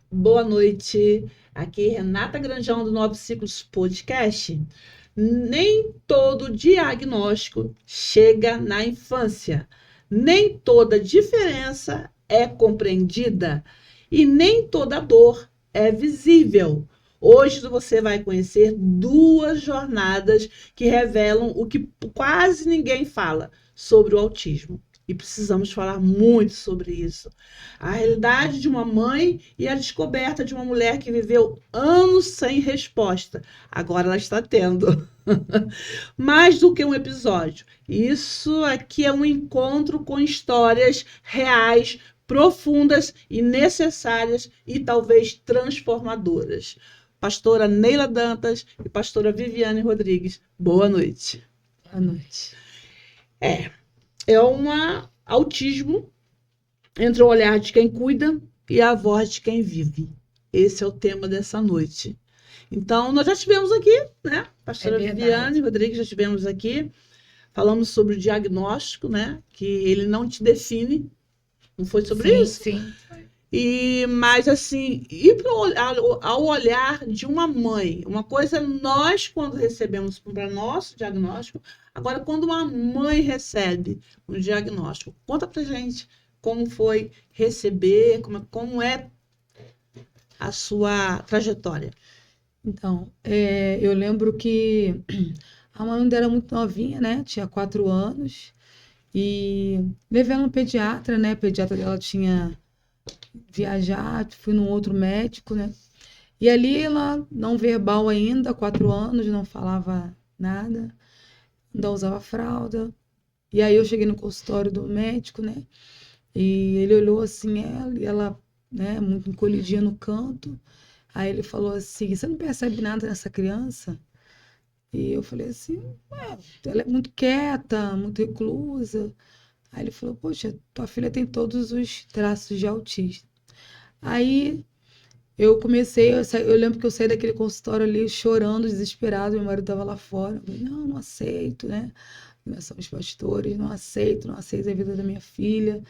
Boa noite. Aqui é Renata Granjão do Novos Ciclos Podcast. Nem todo diagnóstico chega na infância. Nem toda diferença é compreendida e nem toda dor é visível. Hoje você vai conhecer duas jornadas que revelam o que quase ninguém fala sobre o autismo. E precisamos falar muito sobre isso. A realidade de uma mãe e a descoberta de uma mulher que viveu anos sem resposta. Agora ela está tendo. Mais do que um episódio. Isso aqui é um encontro com histórias reais, profundas e necessárias e talvez transformadoras. Pastora Neila Dantas e pastora Viviane Rodrigues. Boa noite. Boa noite. É um autismo entre o olhar de quem cuida e a voz de quem vive. Esse é o tema dessa noite. Então, nós já tivemos aqui, né? Pastora Viviane Rodrigues, já tivemos aqui. Falamos sobre o diagnóstico, né? Que ele não te define. Não foi sobre isso? Sim. Mas assim, ao olhar de uma mãe, uma coisa é nós quando recebemos para nosso diagnóstico, agora quando uma mãe recebe um diagnóstico, conta pra gente como foi receber, como é a sua trajetória. Então, eu lembro que a Amanda era muito novinha, né? Tinha 4 anos. E levei ela no pediatra, né? A pediatra dela tinha viajado, fui num outro médico, né? E ali ela, não verbal ainda, 4 anos, não falava nada, ainda usava fralda. E aí eu cheguei no consultório do médico, né? E ele olhou assim ela, né, muito encolhidinha no canto. Aí ele falou assim: "Você não percebe nada nessa criança?" E eu falei assim: ela é muito quieta, muito reclusa." Aí ele falou: "Poxa, tua filha tem todos os traços de autismo." Aí eu lembro que eu saí daquele consultório ali chorando, desesperado. Meu marido estava lá fora. Eu falei: "Não aceito, né? Nós somos pastores, não aceito a vida da minha filha."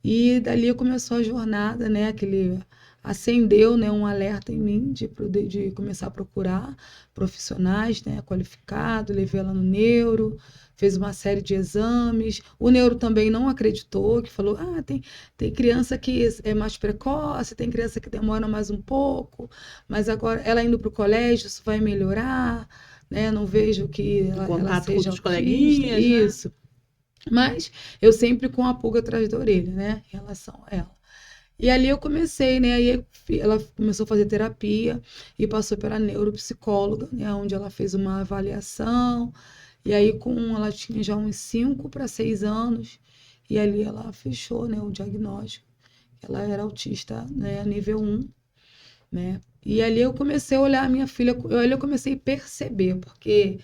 E dali começou a jornada, né? Acendeu, né, um alerta em mim de começar a procurar profissionais, né, qualificados. Levei ela no neuro, fez uma série de exames. O neuro também não acreditou, que falou: tem criança que é mais precoce, tem criança que demora mais um pouco, mas agora ela indo para o colégio, isso vai melhorar, né? Não vejo que ela seja com os autista. coleguinhas, isso. Né? Mas eu sempre com a pulga atrás da orelha, né, em relação a ela. E ali eu comecei, né? Aí ela começou a fazer terapia e passou pela neuropsicóloga, né? Onde ela fez uma avaliação. E aí ela tinha já uns 5 para 6 anos. E ali ela fechou, né, o diagnóstico. Ela era autista, né, nível 1, né? E ali eu comecei a olhar a minha filha, ali eu comecei a perceber, porque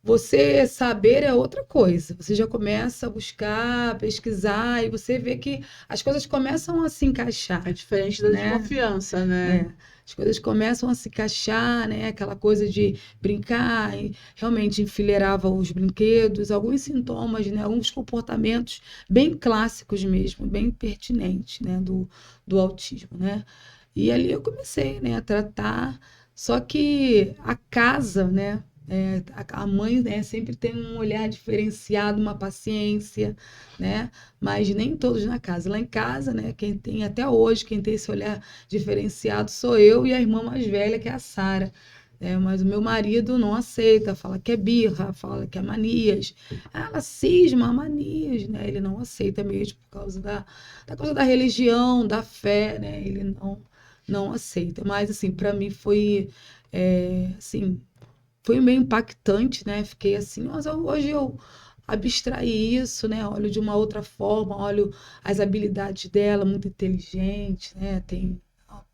você saber é outra coisa. Você já começa a buscar, pesquisar, e você vê que as coisas começam a se encaixar. É diferente da desconfiança, né? As coisas começam a se encaixar, né? Aquela coisa de brincar, e realmente enfileirava os brinquedos, alguns sintomas, né? Alguns comportamentos bem clássicos mesmo, bem pertinentes, né? Do autismo, né? E ali eu comecei, né, a tratar. Só que a casa, né? A mãe, né, sempre tem um olhar diferenciado, uma paciência, né? Mas nem todos na casa. Lá em casa, né, quem tem até hoje, quem tem esse olhar diferenciado sou eu e a irmã mais velha, que é a Sara. Mas o meu marido não aceita, fala que é birra, fala que é manias. Ela cisma manias, né? Ele não aceita mesmo por causa da coisa da religião, da fé, né? Ele não aceita. Mas, assim, para mim assim, foi meio impactante, né? Fiquei assim, mas hoje eu abstraí isso, né? Olho de uma outra forma, olho as habilidades dela, muito inteligente, né? Tem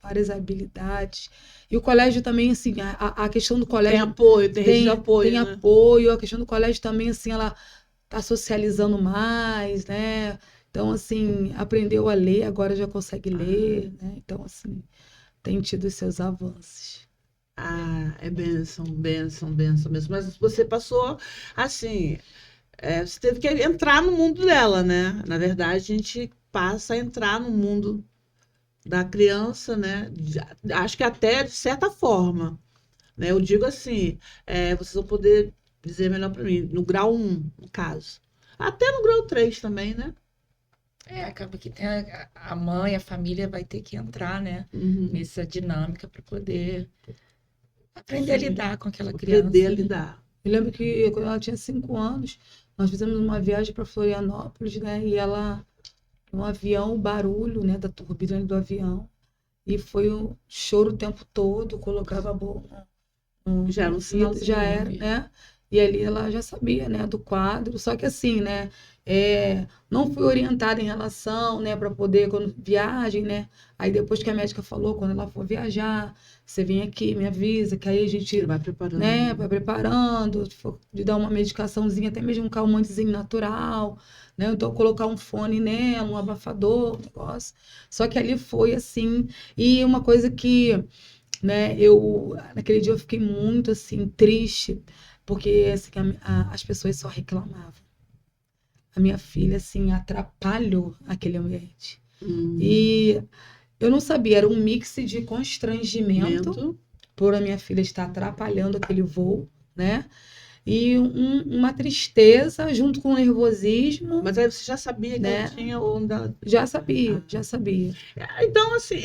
várias habilidades. E o colégio também, assim, a questão do colégio... Tem apoio, tem rede de apoio, tem, né? apoio. A questão do colégio também, assim, ela tá socializando mais, né? Então, assim, aprendeu a ler, agora já consegue ler, né? Então, assim, tem tido os seus avanços. É bênção, bênção, bênção mesmo. Mas você passou assim, você teve que entrar no mundo dela, né? Na verdade, a gente passa a entrar no mundo da criança, né? Acho que até de certa forma, né? Eu digo assim, vocês vão poder dizer melhor para mim, no grau 1, no caso. Até no grau 3 também, né? Acaba que tem a mãe, a família vai ter que entrar, né, Uhum. nessa dinâmica para poder aprender a lidar com aquela Aprender a criança, né? lidar. Eu lembro que quando ela tinha 5 anos, nós fizemos uma viagem para Florianópolis, né? E ela, no avião, o barulho, né, da turbina do avião. E foi um choro o tempo todo, colocava a boca Já era um sinalzinho, já era, né? E ali ela já sabia, né, do quadro. Só que assim, né, não fui orientada em relação, né, para poder, quando viagem, né? Aí depois que a médica falou, quando ela for viajar, você vem aqui, me avisa, que aí a gente, vai preparando. né, vai preparando, de dar uma medicaçãozinha, até mesmo um calmantezinho natural, né? Então colocar um fone nela, um abafador, um negócio. Só que ali foi assim, e uma coisa que, né, naquele dia eu fiquei muito assim triste, porque assim, as pessoas só reclamavam. A minha filha assim atrapalhou aquele ambiente. E eu não sabia, era um mix de constrangimento por a minha filha estar atrapalhando aquele voo, né? E uma tristeza junto com o nervosismo. Mas aí você já sabia que né? ela tinha onda. Já sabia, já sabia. Então, assim,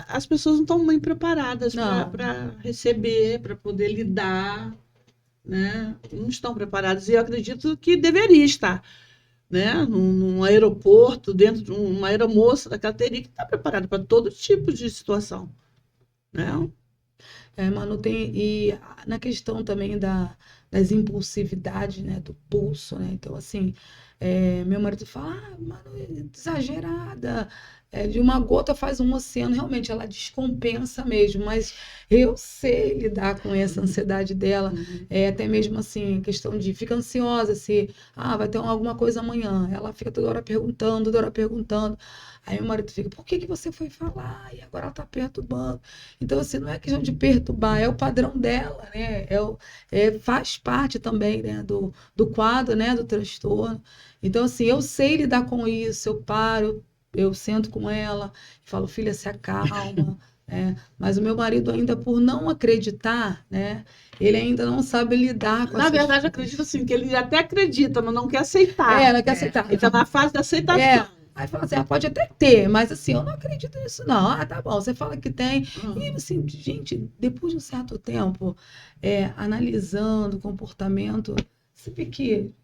as pessoas não estão bem preparadas Não. para receber, para poder lidar, né? Não estão preparadas. E eu acredito que deveria estar, né? Num aeroporto, dentro de uma aeromoça daquela, teria que estar preparada para todo tipo de situação, né? Manu, e na questão também das impulsividades, né, do pulso, né? Então, assim, meu marido fala, Manu, exagerada, de uma gota faz um oceano, realmente ela descompensa mesmo, mas eu sei lidar com essa ansiedade dela, até mesmo assim, questão de fica ansiosa se vai ter alguma coisa amanhã, ela fica toda hora perguntando. Aí meu marido fica, por que você foi falar? E agora ela tá perturbando. Então, assim, não é questão de perturbar, é o padrão dela, né? Faz parte também, né, do quadro, né, do transtorno. Então, assim, eu sei lidar com isso, eu paro, eu sento com ela, falo, filha, se acalma. Mas o meu marido ainda, por não acreditar, né, ele ainda não sabe lidar com Na essas verdade, coisas. acredito assim, que ele até acredita, mas não quer aceitar. Não quer aceitar. Ele está na fase da aceitação. Aí fala assim, pode até ter, mas assim, eu não acredito nisso, não. Tá bom, você fala que tem. E assim, gente, depois de um certo tempo, analisando o comportamento,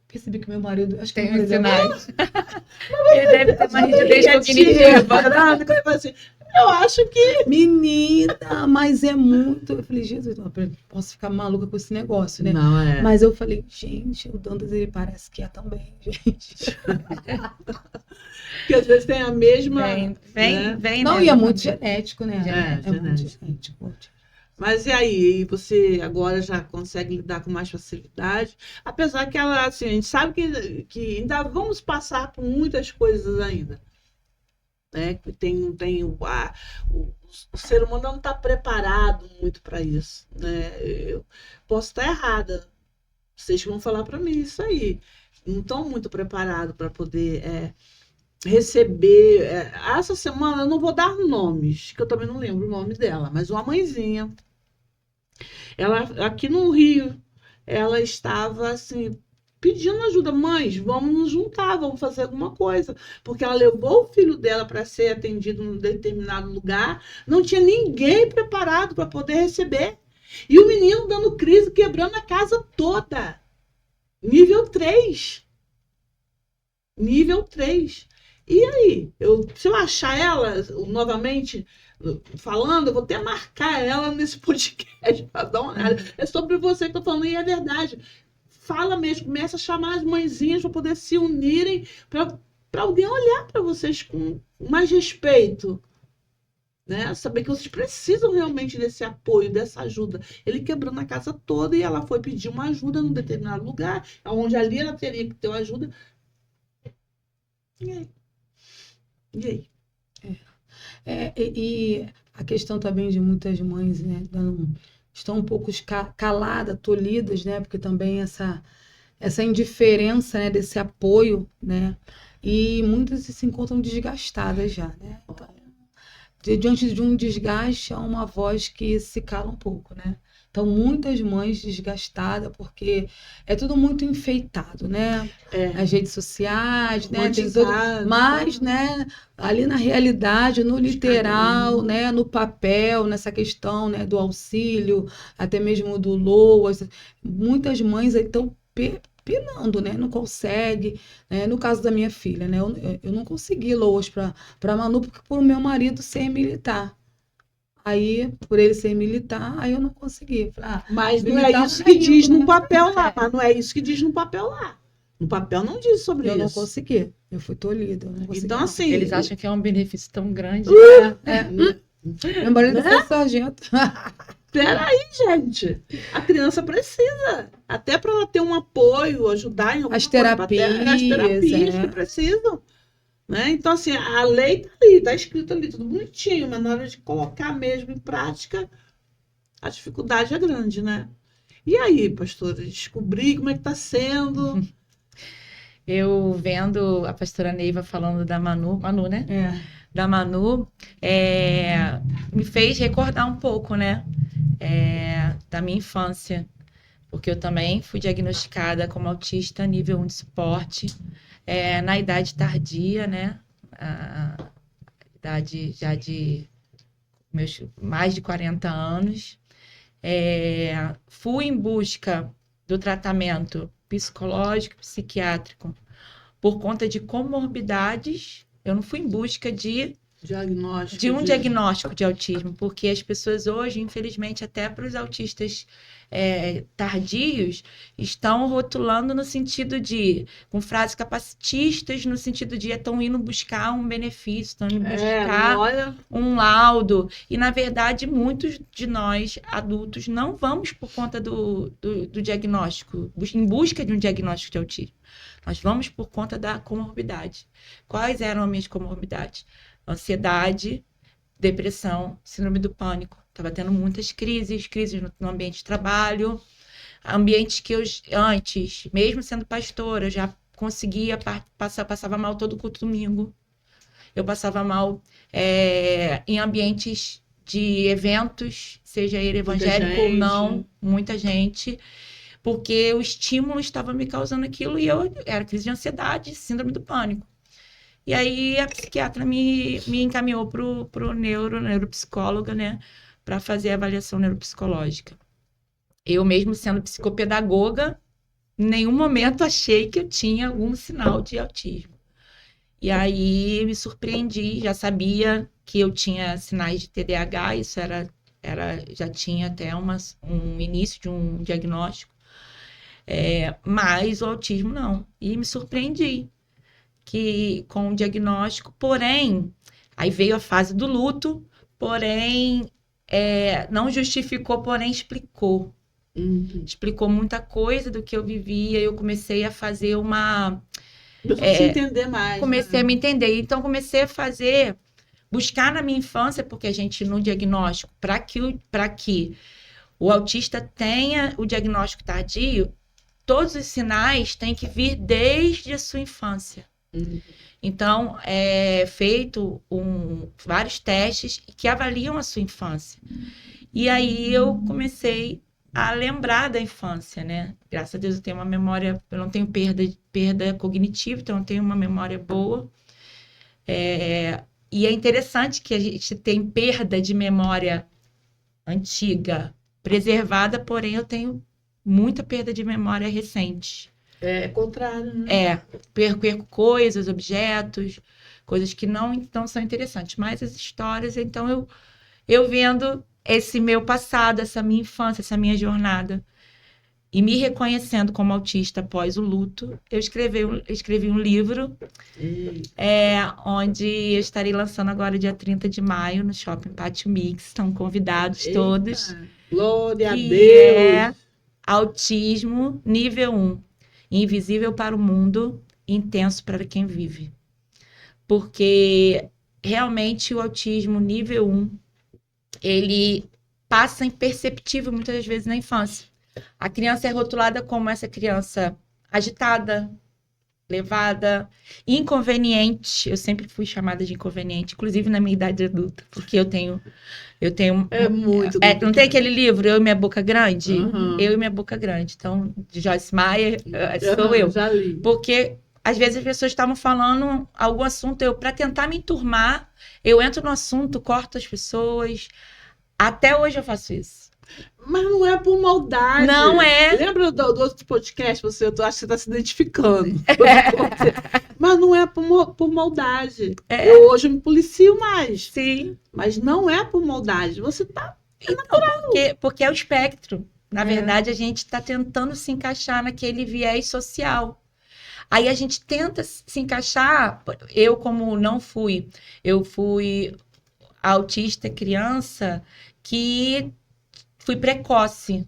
percebi que meu marido. Acho que Tem meu uns marido sinais. Ele deve ter uma rigidez cognitiva. Eu acho que. Menina, mas é muito. Eu falei, Jesus, não posso ficar maluca com esse negócio, né? Não, é. Mas eu falei, gente, o Dantas, ele parece que é também, gente. Porque às vezes tem a mesma. Vem. Não, né, e é muito genético, né? Genético. Muito genético. Mas e aí? Você agora já consegue lidar com mais facilidade? Apesar que ela, assim, a gente sabe que ainda vamos passar por muitas coisas ainda. Né? O ser humano não está preparado muito para isso. Né? Eu posso estar errada. Vocês vão falar para mim isso aí. Não estão muito preparados para poder receber. Essa semana eu não vou dar nomes, que eu também não lembro o nome dela, mas uma mãezinha. Ela, aqui no Rio, ela estava assim, pedindo ajuda. Mães, vamos nos juntar, vamos fazer alguma coisa. Porque ela levou o filho dela para ser atendido num determinado lugar, não tinha ninguém preparado para poder receber. E o menino dando crise, quebrando a casa toda. Nível 3. Nível 3. E aí? Se eu achar ela novamente falando, eu vou até marcar ela nesse podcast para dar uma olhada. É sobre você que eu tô falando, e é verdade. Fala mesmo, começa a chamar as mãezinhas para poder se unirem, para alguém olhar para vocês com mais respeito. Né? Saber que vocês precisam realmente desse apoio, dessa ajuda. Ele quebrou na casa toda e ela foi pedir uma ajuda num determinado lugar, onde ali ela teria que ter uma ajuda. E aí? E a questão também de muitas mães, né, estão um pouco caladas, tolhidas, né, porque também essa indiferença, né, desse apoio, né, e muitas se encontram desgastadas já, né. Então, diante de um desgaste, há uma voz que se cala um pouco, né? Então, muitas mães desgastadas, porque é tudo muito enfeitado, né? As redes sociais, né? Tem todo... Romantizado, Mas, tá? né? Ali na realidade, no literal, Instagram. né? No papel, nessa questão, né? Do auxílio, até mesmo do LOAS, muitas mães aí estão penando, né? Não consegue, né? No caso da minha filha, né? Eu não consegui LOAS para Manu porque por meu marido ser militar. Aí, por ele ser militar, aí eu não consegui. Falei, Mas não é militar isso não que é rico, diz no né? papel lá. Mas não é isso que diz no papel lá. No papel não diz sobre Eu não isso. consegui. Eu fui tolhida, eu não consegui, Então, não. assim. Eles acham que é um benefício tão grande. Meu marido Né? foi sargento. Peraí, gente. A criança precisa. Até para ela ter um apoio, ajudar em alguma As coisa. As terapias que precisam. Né? Então, assim, a lei está ali, está escrito ali, tudo bonitinho, mas na hora de colocar mesmo em prática, a dificuldade é grande, né? E aí, pastora, descobri como é que está sendo. Eu vendo a pastora Neiva falando da Manu, né? Da Manu, me fez recordar um pouco, né? Da minha infância. Porque eu também fui diagnosticada como autista nível 1 de suporte, na idade tardia, né? A idade já de meus mais de 40 anos. Fui em busca do tratamento psicológico, psiquiátrico, por conta de comorbidades. Eu não fui em busca de um diagnóstico de autismo, porque as pessoas hoje, infelizmente, até para os autistas tardios, estão rotulando no sentido de, com frases capacitistas, no sentido de estão indo buscar um benefício, estão indo buscar um laudo. E, na verdade, muitos de nós, adultos, não vamos por conta do diagnóstico, em busca de um diagnóstico de autismo. Nós vamos por conta da comorbidade. Quais eram as minhas comorbidades? Ansiedade, depressão, síndrome do pânico. Estava tendo muitas crises no ambiente de trabalho, ambientes que eu antes, mesmo sendo pastora, eu já conseguia passava mal todo culto domingo. Eu passava mal em ambientes de eventos, seja ele evangélico ou não, muita gente, porque o estímulo estava me causando aquilo e eu era crise de ansiedade, síndrome do pânico. E aí a psiquiatra me encaminhou para o neuropsicóloga, né, para fazer a avaliação neuropsicológica. Eu mesmo sendo psicopedagoga, em nenhum momento achei que eu tinha algum sinal de autismo. E aí me surpreendi, já sabia que eu tinha sinais de TDAH, isso já tinha até um início de um diagnóstico, mas o autismo não. E me surpreendi com o diagnóstico, porém, aí veio a fase do luto, porém, não justificou, porém explicou. Explicou muita coisa do que eu vivia, eu comecei a fazer se entender mais. Comecei a me entender, então comecei a buscar na minha infância, porque a gente no diagnóstico, para que o autista tenha o diagnóstico tardio, todos os sinais têm que vir desde a sua infância. Então, feito vários testes que avaliam a sua infância. E aí eu comecei a lembrar da infância, né? Graças a Deus eu tenho uma memória, eu não tenho perda cognitiva, então eu tenho uma memória boa. E é interessante que a gente tem perda de memória antiga preservada, porém eu tenho muita perda de memória recente. É contrário, né? Perco coisas, objetos, coisas que não são interessantes. Mas as histórias, então eu vendo esse meu passado, essa minha infância, essa minha jornada, e me reconhecendo como autista após o luto, eu escrevi um livro, onde eu estarei lançando agora dia 30 de maio no Shopping Pátio Mix. Estão convidados todos. Glória a Deus! É Autismo nível 1. Invisível para o mundo, intenso para quem vive. Porque realmente o autismo nível 1, ele passa imperceptível muitas das vezes na infância. A criança é rotulada como essa criança agitada, levada, inconveniente. Eu sempre fui chamada de inconveniente, inclusive na minha idade adulta, porque eu tenho É muito não tem aquele livro, Eu e Minha Boca Grande? Uhum. Eu e Minha Boca Grande. Então, de Joyce Meyer, sou Uhum, eu. já li. Porque, às vezes, as pessoas estavam falando algum assunto, para tentar me enturmar, eu entro no assunto, corto as pessoas. Até hoje eu faço isso. Mas não é por maldade. Não é. Lembra do outro podcast? Eu acho que você está se identificando. Mas não é por maldade. Eu hoje me policio mais. Sim. Mas não é por maldade. Você tá. Então, porque é o espectro. Na verdade, a gente está tentando se encaixar naquele viés social. Aí a gente tenta se encaixar. Eu, como não fui, eu fui autista criança que fui precoce.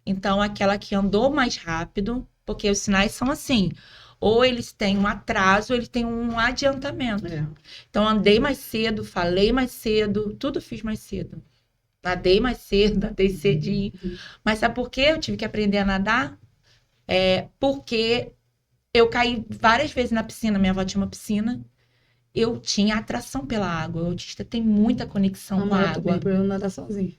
Então, aquela que andou mais rápido, porque os sinais são assim. Ou eles têm um atraso, ou eles têm um adiantamento. Então, andei mais cedo, falei mais cedo, tudo fiz mais cedo. Nadei mais cedo, nadei cedinho. Mas sabe por quê eu tive que aprender a nadar? Porque eu caí várias vezes na piscina. Minha avó tinha uma piscina. Eu tinha atração pela água. O autista tem muita conexão com a água. Para eu nadar sozinho.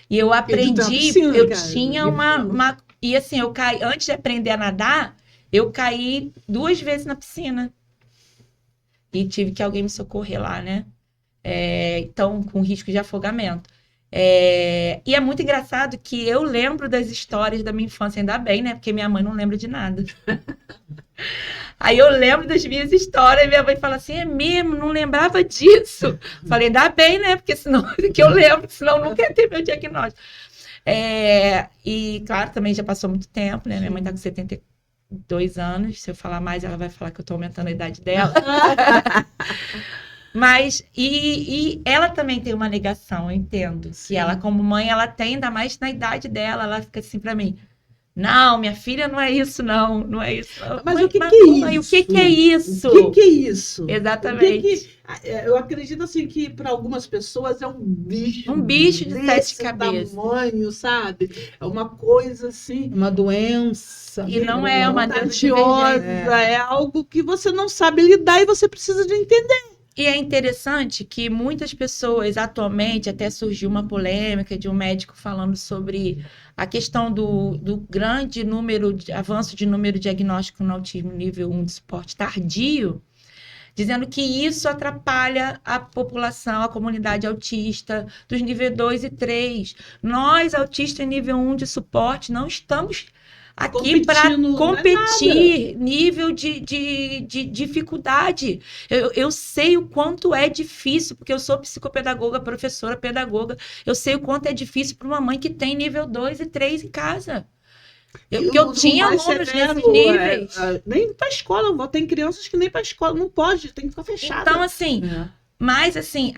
E eu aprendi, piscina, eu cara, tinha uma... E assim, eu caí, antes de aprender a nadar, eu caí 2 vezes na piscina. E tive que alguém me socorrer lá, né? Então, com risco de afogamento. E é muito engraçado que eu lembro das histórias da minha infância, ainda bem, né? Porque minha mãe não lembra de nada. Aí eu lembro das minhas histórias e minha mãe fala assim, é mesmo, não lembrava disso. Falei, ainda bem, né? Porque senão, que eu lembro, senão nunca ia ter meu diagnóstico. E, claro, também já passou muito tempo, né? Minha mãe tá com 72 anos. Se eu falar mais, ela vai falar que eu tô aumentando a idade dela. Mas, e ela também tem uma negação, eu entendo. Sim. Que ela, como mãe, ela tem, ainda mais na idade dela, ela fica assim pra mim, não, minha filha, não é isso, não é isso. Não. Mas o que é isso? Mãe, o que é isso? O que é isso? Exatamente. Eu acredito assim que para algumas pessoas é um bicho. Um bicho de 7 cabeças. Tamanho, sabe? É uma coisa assim. Uma doença. E não é uma contagiosa. É algo que você não sabe lidar e você precisa de entender. E é interessante que muitas pessoas, atualmente, até surgiu uma polêmica de um médico falando sobre a questão do grande avanço de número diagnóstico no autismo nível 1 de suporte tardio, dizendo que isso atrapalha a população, a comunidade autista, dos nível 2 e 3. Nós, autistas nível 1 de suporte, não estamos aqui para competir nível de dificuldade. Eu sei o quanto é difícil, porque eu sou psicopedagoga, professora, pedagoga. Eu sei o quanto é difícil para uma mãe que tem nível 2 e 3 em casa. Eu tinha alunos nesses níveis. Nem para a escola, tem crianças que nem para a escola, não pode, tem que ficar fechada. Então, assim, mas assim,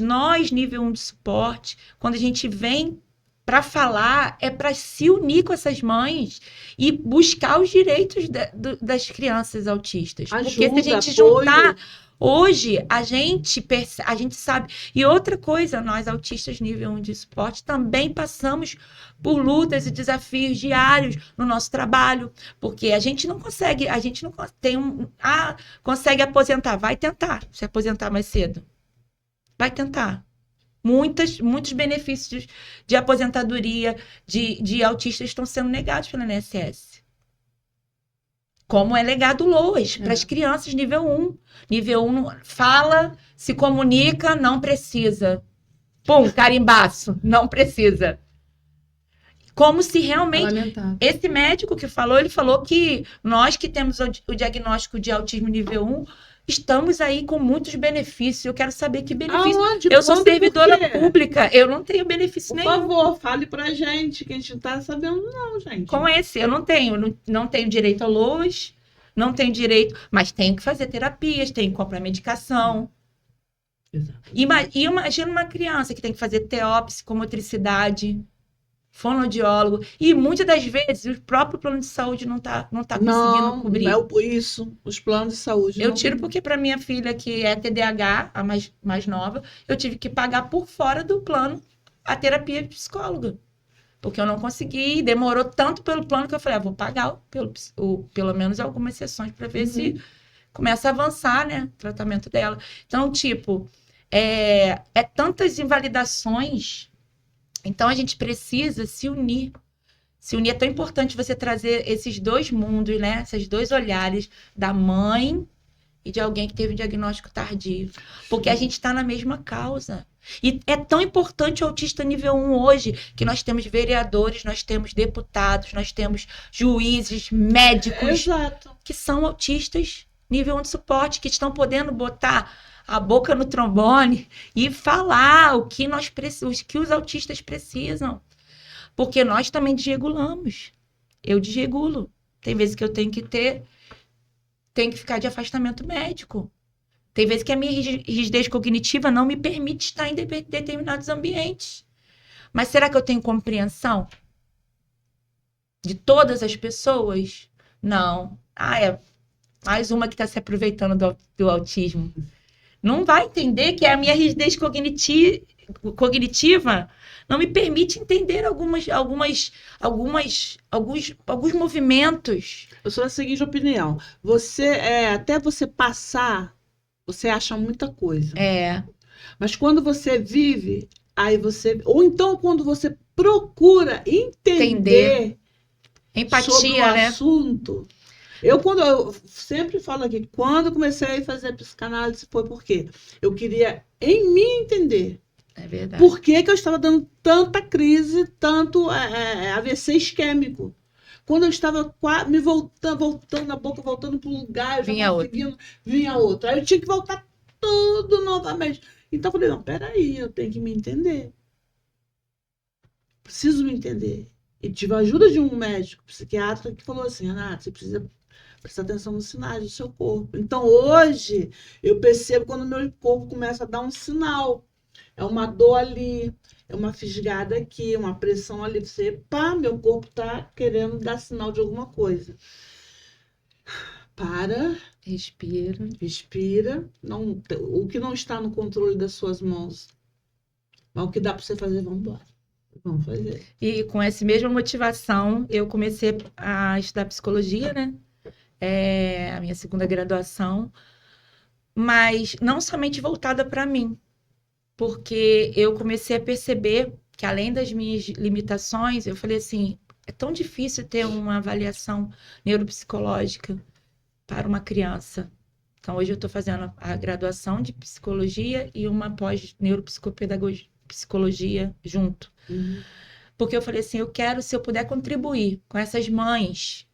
nós, nível 1 de suporte, quando a gente vem para falar, é para se unir com essas mães e buscar os direitos das crianças autistas. Ajuda, porque se a gente juntar, hoje a gente sabe. E outra coisa, nós autistas nível 1 de suporte também passamos por lutas e desafios diários no nosso trabalho, porque a gente não consegue, consegue aposentar, vai tentar se aposentar mais cedo. Vai tentar. Muitos benefícios de aposentadoria de autistas estão sendo negados pela INSS. Como é legado LOAS para as crianças nível 1. Nível 1 fala, se comunica, não precisa. Pum, carimbaço, não precisa. Como se realmente... Esse médico que falou, ele falou que nós que temos o diagnóstico de autismo nível 1... estamos aí com muitos benefícios. Eu quero saber que benefício. Aonde? Eu sou servidora pública, eu não tenho benefício nenhum. Por favor, fale pra gente, que a gente não tá sabendo não, gente. Com esse, eu não tenho direito ao LOAS, não tenho direito, mas tenho que fazer terapias, tenho que comprar medicação. Exato. Imagina uma criança que tem que fazer TO, psicomotricidade, fonoaudiólogo, e muitas das vezes o próprio plano de saúde não tá conseguindo cobrir. Não é isso, os planos de saúde. Eu tiro porque para minha filha, que é TDAH, a mais nova, eu tive que pagar por fora do plano a terapia de psicóloga. Porque eu não consegui, demorou tanto pelo plano que eu falei, vou pagar pelo menos algumas sessões para ver se começa a avançar, né, o tratamento dela. Então, tipo, é tantas invalidações, então a gente precisa se unir. Se unir é tão importante você trazer esses dois mundos, né, esses dois olhares da mãe e de alguém que teve um diagnóstico tardio. Porque a gente está na mesma causa. E é tão importante o autista nível 1 hoje, que nós temos vereadores, nós temos deputados, nós temos juízes, médicos, que são autistas nível 1 de suporte, que estão podendo botar a boca no trombone e falar o que os autistas precisam. Porque nós também desregulamos. Eu desregulo. Tem vezes que eu tenho que ficar de afastamento médico. Tem vezes que a minha rigidez cognitiva não me permite estar em determinados ambientes. Mas será que eu tenho compreensão de todas as pessoas? Não. É mais uma que está se aproveitando do autismo. Não vai entender que a minha rigidez cognitiva não me permite entender alguns movimentos. Eu sou da seguinte opinião. Até você passar, você acha muita coisa. Mas quando você vive, aí você... Ou então, quando você procura entender empatia, sobre o né? assunto... Eu sempre falo aqui, quando eu comecei a fazer psicanálise foi porque eu queria em mim entender. É verdade. Por que eu estava dando tanta crise, tanto AVC isquêmico? Quando eu estava me voltando a boca, voltando para o lugar, eu já vinha outra. Aí eu tinha que voltar tudo novamente. Então eu falei, não, peraí, eu tenho que me entender. Preciso me entender. E tive a ajuda de um médico, psiquiatra, que falou assim, Renata, você precisa prestar atenção nos sinais do seu corpo. Então hoje eu percebo quando o meu corpo começa a dar um sinal. É uma dor ali, é uma fisgada aqui, uma pressão ali. Meu corpo está querendo dar sinal de alguma coisa. Para. Respira. Não, o que não está no controle das suas mãos. Mas o que dá para você fazer, vamos embora. Vamos fazer. E com essa mesma motivação, eu comecei a estudar psicologia, né? A minha segunda graduação. Mas não somente voltada para mim. Porque eu comecei a perceber que, além das minhas limitações, eu falei assim, é tão difícil ter uma avaliação neuropsicológica para uma criança. Então, hoje eu estou fazendo a graduação de psicologia e uma pós-neuropsicologia junto. Porque eu falei assim, se eu puder contribuir com essas mães,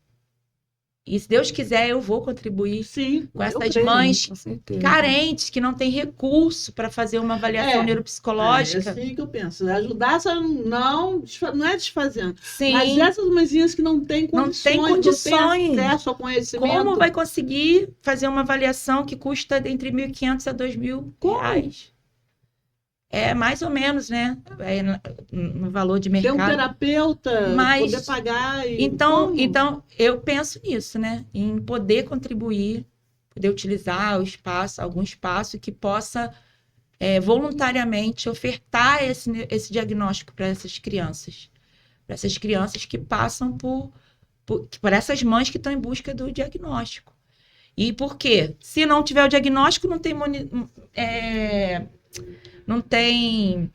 e se Deus quiser, eu vou contribuir com essas mães carentes, que não têm recurso para fazer uma avaliação neuropsicológica. É assim que eu penso. Ajudar não é desfazendo. Sim. Mas essas mãezinhas que não têm condições, não têm acesso ao conhecimento. Como vai conseguir fazer uma avaliação que custa entre R$1.500 a R$2.000? É mais ou menos, né? No valor de mercado. Ter um terapeuta, poder pagar. Então, eu penso nisso, né? Em poder contribuir, poder utilizar algum espaço que possa voluntariamente ofertar esse diagnóstico para essas crianças. Para essas crianças que passam por essas mães que estão em busca do diagnóstico. E por quê? Se não tiver o diagnóstico, não tem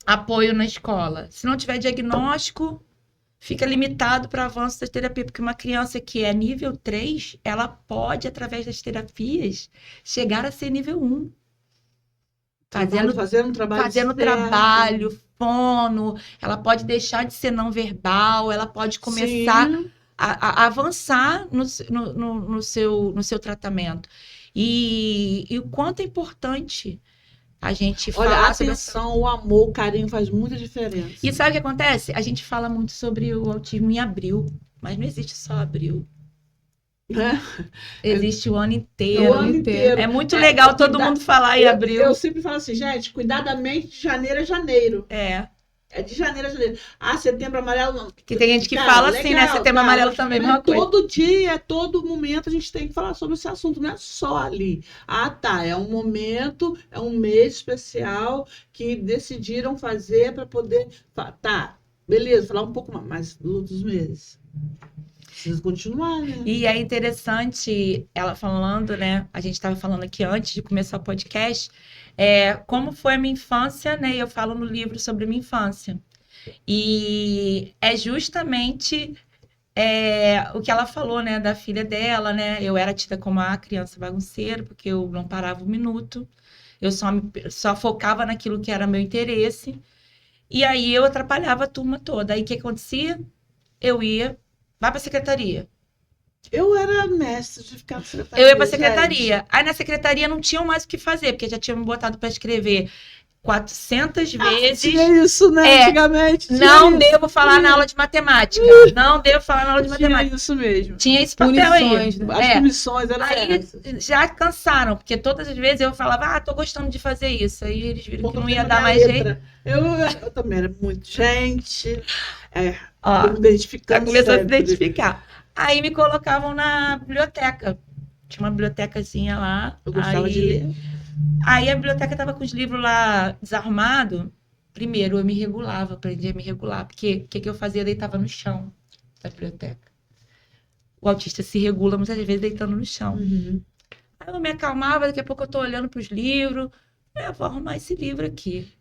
apoio na escola. Se não tiver diagnóstico, fica limitado para avanço da terapia, porque uma criança que é nível 3, ela pode, através das terapias, chegar a ser nível 1. Fazendo trabalho, fono, ela pode deixar de ser não verbal, ela pode começar a avançar no seu tratamento. E o quanto é importante a gente fala. Olha, a atenção, o amor, o carinho faz muita diferença. E sabe o que acontece? A gente fala muito sobre o autismo em abril, mas não existe só abril. Existe o ano inteiro. O ano inteiro. É muito legal todo mundo falar em abril. Eu sempre falo assim, gente, cuidadamente, de janeiro a janeiro. É de janeiro a janeiro. Setembro amarelo não. Que tem gente que fala legal, assim, né? Setembro amarelo também, mesma coisa. Todo dia, todo momento, a gente tem que falar sobre esse assunto, não é só ali. É um momento, é um mês especial que decidiram fazer para poder... beleza, falar um pouco mais, mas dos outros meses. Precisa continuar, né? E é interessante ela falando, né? A gente estava falando aqui antes de começar o podcast, como foi a minha infância, né? E eu falo no livro sobre a minha infância. E é justamente o que ela falou, né? Da filha dela, né? Eu era tida como a criança bagunceira, porque eu não parava um minuto. Eu só focava naquilo que era meu interesse. E aí eu atrapalhava a turma toda. Aí o que acontecia? Eu ia, vai para a secretaria. Eu era mestre de ficar na secretaria. Eu ia para a secretaria. Aí na secretaria não tinham mais o que fazer, porque já tinham me botado para escrever 400 vezes. Tinha isso, né? Antigamente. Não devo falar na aula de matemática. Não devo falar na aula de matemática. Tinha isso mesmo. Tinha esse papel Punições, aí. né? As punições eram Aí essas. já cansaram, porque todas as vezes eu falava, tô gostando de fazer isso. Aí eles viram Porque que não eu ia tenho dar minha mais letra. jeito. Eu também era muito gente. Ó, Tô me identificando começou a se sempre. identificar. Aí me colocavam na biblioteca. Tinha uma bibliotecazinha lá. Eu gostava de ler. Aí a biblioteca tava com os livros lá desarrumados. Primeiro, eu me regulava, aprendi a me regular. Porque o que eu fazia? Eu deitava no chão da biblioteca. O autista se regula muitas vezes deitando no chão. Uhum. Aí eu me acalmava, daqui a pouco eu tô olhando para os livros. Eu vou arrumar esse livro aqui.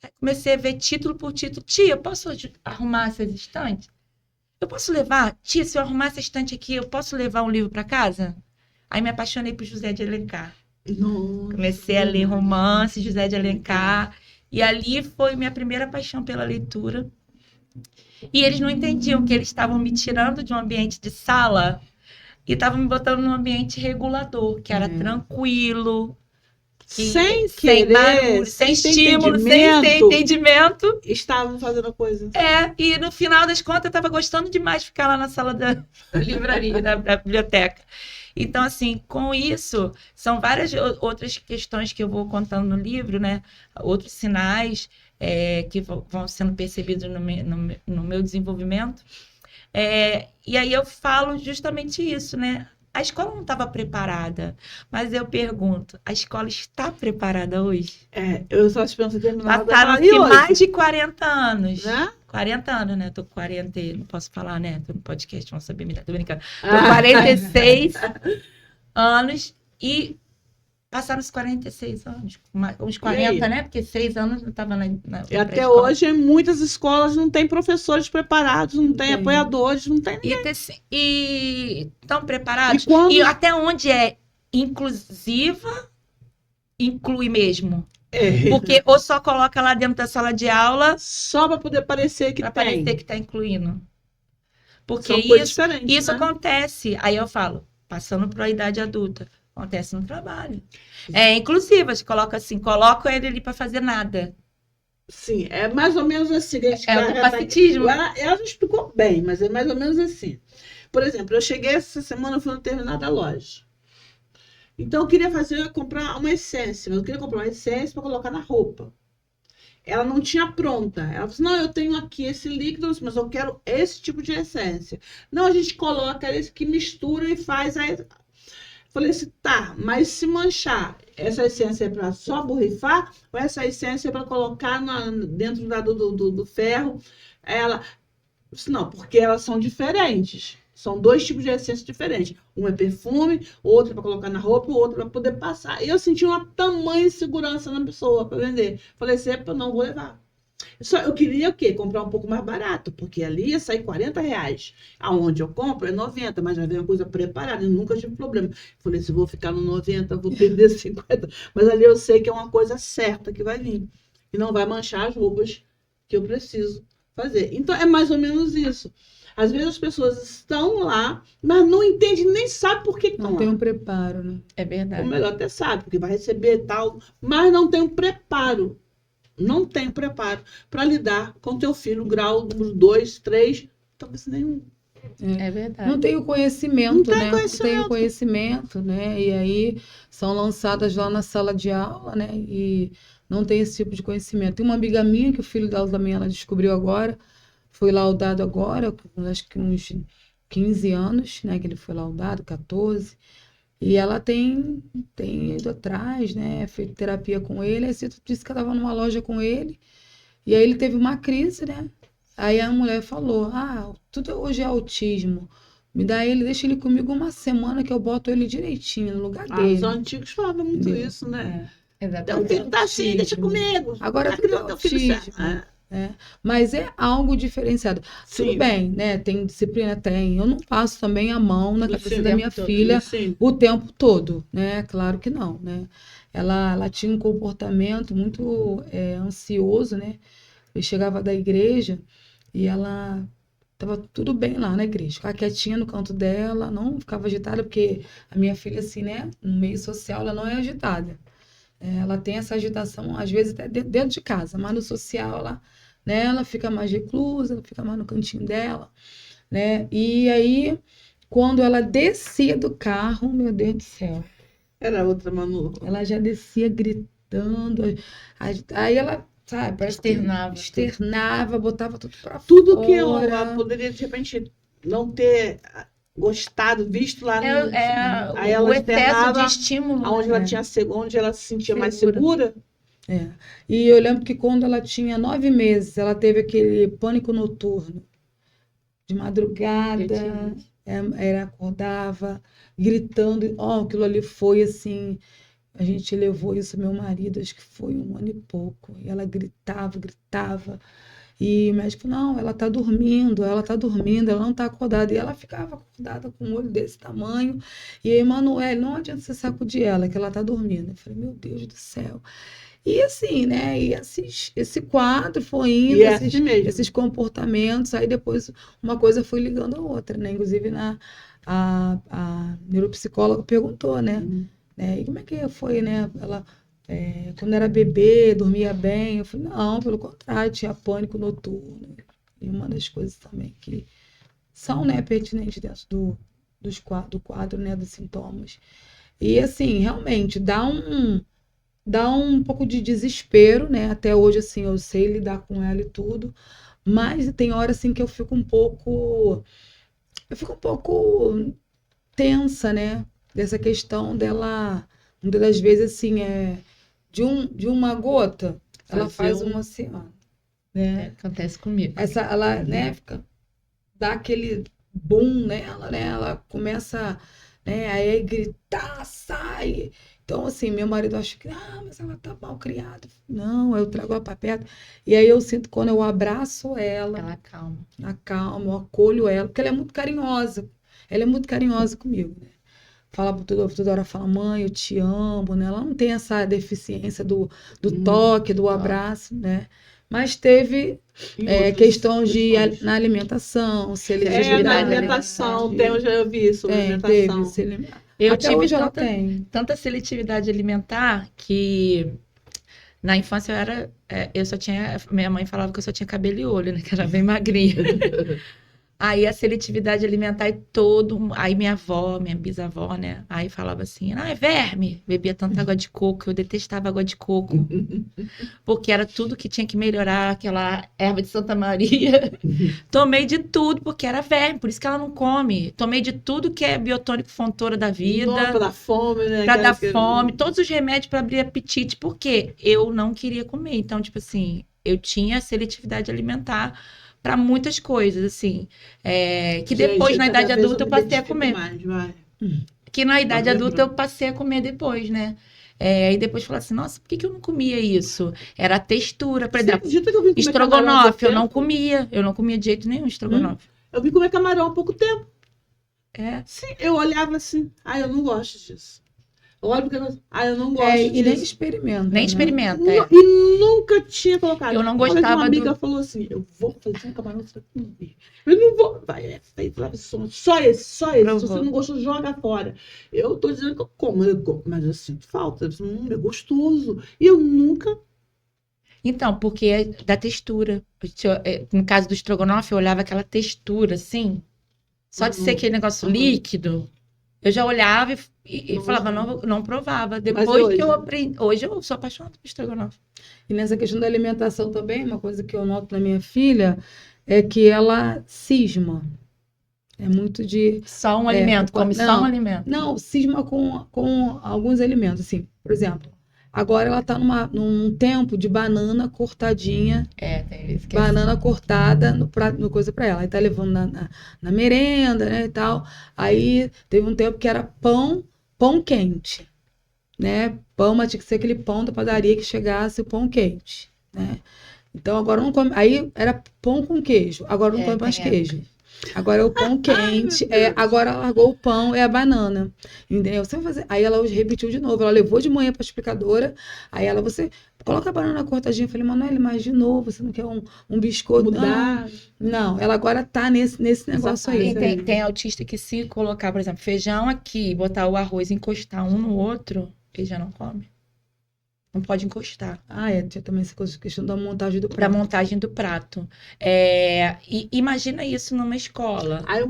Aí comecei a ver título por título. Tia, eu posso arrumar essas estantes? Eu posso levar? Tia, se eu arrumar essa estante aqui, eu posso levar um livro para casa? Aí me apaixonei por José de Alencar. Nossa, Comecei a ler romance, José de Alencar. E ali foi minha primeira paixão pela leitura. E eles não entendiam que eles estavam me tirando de um ambiente de sala e estavam me botando num ambiente regulador, que era tranquilo, sem querer, barulho, sem estímulo, sem ter entendimento. Estavam fazendo coisas. E no final das contas eu estava gostando demais de ficar lá na sala da livraria, da biblioteca. Então, assim, com isso, são várias outras questões que eu vou contando no livro, né? Outros sinais que vão sendo percebidos no meu desenvolvimento. E aí eu falo justamente isso, né? A escola não estava preparada, mas eu pergunto, a escola está preparada hoje? Eu só penso terminar. Passaram-se mais de 40 anos. Né? 40 anos, né? Tô com 40, não posso falar, né? Tô no podcast, vão saber me dar. Tô brincando. Tô 46 anos e passaram os 46 anos. Uns 40, né? Porque 6 anos não estava na E até hoje, em muitas escolas, não tem professores preparados, não tem apoiadores, não tem ninguém. E estão preparados? E E até onde é inclusiva, inclui mesmo. Porque ou só coloca lá dentro da sala de aula só para poder parecer que parecer que está incluindo. Porque isso né? acontece. Aí eu falo, passando para a idade adulta, acontece no trabalho. É inclusiva, você coloca assim, coloca ele ali para fazer nada. Sim, é mais ou menos assim. É o capacitismo. Ela não explicou bem, mas é mais ou menos assim. Por exemplo, eu cheguei essa semana, eu fui numa determinada loja. Então, eu queria comprar uma essência, mas eu queria comprar uma essência para colocar na roupa. Ela não tinha pronta. Ela falou assim, não, eu tenho aqui esse líquido, mas eu quero esse tipo de essência. Não, a gente coloca esse que mistura e faz a... Falei assim, tá, mas se manchar, essa essência é para só borrifar ou essa essência é para colocar dentro do ferro? Ela disse, não, porque elas são diferentes. São 2 tipos de essência diferentes. Um é perfume, outro é para colocar na roupa, o outro é para poder passar. E eu senti uma tamanha insegurança na pessoa para vender. Falei assim, eu não vou levar. Eu queria o quê? Comprar um pouco mais barato, porque ali ia sair R$40. Aonde eu compro é 90, mas já vem uma coisa preparada, eu nunca tive problema. Falei, se vou ficar no 90, vou perder 50. Mas ali eu sei que é uma coisa certa que vai vir. E não vai manchar as roupas que eu preciso fazer. Então é mais ou menos isso. Às vezes as pessoas estão lá, mas não entendem, nem sabem por que estão lá. Não tem um preparo, né? É verdade. Ou melhor, até sabe, porque vai receber e tal, mas não tem um preparo. Não tem preparo para lidar com teu filho, grau número 2, 3, talvez nenhum. É verdade. Não tem o conhecimento, Não tem né? conhecimento. Não tem o conhecimento, né? E aí são lançadas lá na sala de aula, né? E não tem esse tipo de conhecimento. Tem uma amiga minha que o filho dela também ela descobriu agora, foi laudado agora, com acho que uns 15 anos, né? Que ele foi laudado, 14. E ela tem ido atrás, né? Feito terapia com ele. Aí você disse que ela estava numa loja com ele. E aí ele teve uma crise, né? Aí a mulher falou, tudo hoje é autismo. Me dá ele, deixa ele comigo uma semana que eu boto ele direitinho no lugar Os dele. antigos falavam muito Entendeu? isso, né? Exatamente. Teu filho tá assim, deixa comigo. Agora A tudo é criança, teu filho autismo. certo. Mas é algo diferenciado. Tudo Sim. bem, né? Tem disciplina, tem. Eu não passo também a mão na cabeça Sim, da minha todo. filha Sim. o tempo todo, né? Claro que não, né? Ela tinha um comportamento muito ansioso, né? Eu chegava da igreja e ela tava tudo bem lá na igreja, ficava quietinha no canto dela, não ficava agitada, porque a minha filha, assim, né? No meio social, ela não é agitada. Ela tem essa agitação, às vezes, até dentro de casa, mas no social, ela fica mais reclusa, ela fica mais no cantinho dela, né? E aí, quando ela descia do carro, meu Deus do céu, Era outra Manu. ela já descia gritando, aí ela, sabe, parece que externava, botava tudo pra Tudo que ela fora. poderia, de repente, não ter gostado, visto lá no. Aí o ela excesso de externava estímulo, onde né? onde ela se sentia mais Segura. segura. E eu lembro que quando ela tinha 9 meses, ela teve aquele pânico noturno. De madrugada, ela acordava gritando. Aquilo ali foi assim. A gente levou isso, meu marido, acho que foi 1 ano e pouco. E ela gritava, gritava. E o médico, não, ela tá dormindo, ela não tá acordada. E ela ficava acordada com um olho desse tamanho. E aí, Emanuele, não adianta você sacudir ela, que ela tá dormindo. Eu falei, meu Deus do céu. E assim, né? E esse quadro foi indo, E é assim mesmo. esses comportamentos, aí depois uma coisa foi ligando a outra, né? Inclusive a neuropsicóloga perguntou, né? E como é que foi, né? Ela, quando era bebê, dormia bem? Eu falei, não, pelo contrário, tinha pânico noturno. E uma das coisas também que são, né, pertinentes dentro do quadro, né, dos sintomas. E assim, realmente, dá um pouco de desespero, né? Até hoje, assim, eu sei lidar com ela e tudo, mas tem hora, assim, que eu fico um pouco tensa, né? Dessa questão dela, muitas das vezes, assim, de uma gota, ela faz um oceano, né? Acontece comigo. Ela, né, dá aquele boom nela, né? Ela começa, né, aí gritar, sai. Então, assim, meu marido acha que, mas ela tá mal criada. Não, eu trago ela pra perto. E aí eu sinto quando eu abraço ela acalmo, eu acolho ela, porque ela é muito carinhosa. Ela é muito carinhosa comigo, né? Fala toda hora, fala, mãe, eu te amo, né? Ela não tem essa deficiência do toque, do abraço, né? Mas teve questões na alimentação, seletividade. Na alimentação, eu já ouvi isso, alimentação. Eu Até tive hoje ela tem. tanta seletividade alimentar que na infância minha mãe falava que eu só tinha cabelo e olho, né? Que era bem magrinha. Aí a seletividade alimentar aí minha avó, minha bisavó, né? Aí falava assim, é verme. Bebia tanta água de coco, eu detestava água de coco. Porque era tudo que tinha que melhorar, aquela erva de Santa Maria. Tomei de tudo, porque era verme, por isso que ela não come. Tomei de tudo que é biotônico fontora da vida. Pra dar fome, né? Pra dar fome, todos os remédios para abrir apetite, porque eu não queria comer. Então, tipo assim, eu tinha seletividade alimentar para muitas coisas, assim. Que depois, na idade adulta, eu passei a comer. Que na idade adulta eu passei a comer depois, né? E depois falar assim, nossa, por que eu não comia isso? Era a textura, por exemplo, estrogonofe, eu não comia de jeito nenhum estrogonofe. Eu vim comer camarão há pouco tempo. Sim, eu olhava assim, eu não gosto disso. Olha porque eu não gosto disso. E nem experimenta. Nem experimenta. E nunca tinha colocado. Eu não gostava. Uma amiga falou assim: eu vou fazer um camarão pra comer. Eu não vou. Vai, só esse. Se você não gostou, joga fora. Eu tô dizendo que eu como, mas eu sinto falta. É gostoso. E eu nunca. Então, porque é da textura. No caso do estrogonofe, eu olhava aquela textura, assim. Só de ser aquele negócio líquido. Eu já olhava e falava, não provava. Depois que eu aprendi. Hoje eu sou apaixonada por estrogonofe. E nessa questão da alimentação também, uma coisa que eu noto na minha filha é que ela cisma. É muito de. Só um alimento, come só um alimento. Não, cisma com alguns alimentos. Assim, por exemplo, Agora ela tá num tempo de banana cortadinha, Tem isso que banana cortada no coisa pra ela. Aí tá levando na merenda, né, e tal. Aí teve um tempo que era pão quente, né? Pão, mas tinha que ser aquele pão da padaria que chegasse o pão quente, né? Então agora não come. Aí era pão com queijo, agora não come mais tem queijo. Agora é o pão quente, Ai, meu Deus. agora ela largou o pão, é a banana. Entendeu? Você vai fazer. Aí ela hoje repetiu de novo. Ela levou de manhã para a explicadora. Aí você coloca a banana cortadinha. Eu falei, Manoel, mas de novo, você não quer um biscoito? Mudar. Não, ela agora tá nesse negócio aí. Tem autista que se colocar, por exemplo, feijão aqui, botar o arroz e encostar um no outro, ele já não come. Não pode encostar. Tinha também essa questão da montagem do Para prato. montagem do prato. E imagina isso numa escola. Aí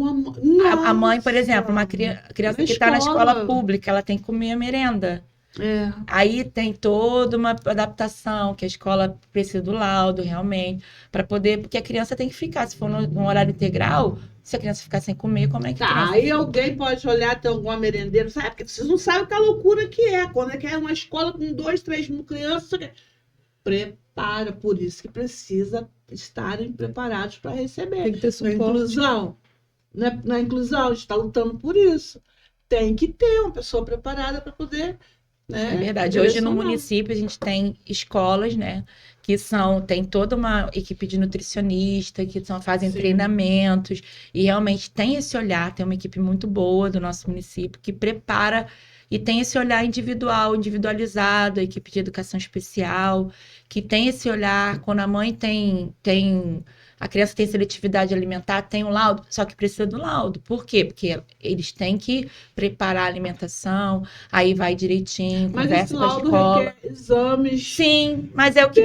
A mãe, por exemplo, uma criança que está na escola pública, ela tem que comer a merenda. Aí tem toda uma adaptação, que a escola precisa do laudo, realmente, para poder, porque a criança tem que ficar, se for no horário integral, se a criança ficar sem comer, como é que a criança Aí fica? alguém pode olhar, tem alguma merendeira, sabe? Porque vocês não sabem que a loucura que é. Quando é que é uma escola com 2, 3 mil crianças, prepara, por isso que precisa estarem preparados para receber. Tem que ter Na suporte. inclusão, na inclusão, a gente está lutando por isso. Tem que ter uma pessoa preparada para poder, né? É verdade. Hoje no direcionar. município a gente tem escolas, né, que tem toda uma equipe de nutricionista, que fazem Sim. treinamentos, e realmente tem esse olhar, tem uma equipe muito boa do nosso município que prepara e tem esse olhar individualizado, a equipe de educação especial, que tem esse olhar, quando a mãe a criança tem seletividade alimentar, tem o laudo, só que precisa do laudo. Por quê? Porque eles têm que preparar a alimentação, aí vai direitinho, Mas esse conversa com a laudo escola. requer exames. Sim, mas é o que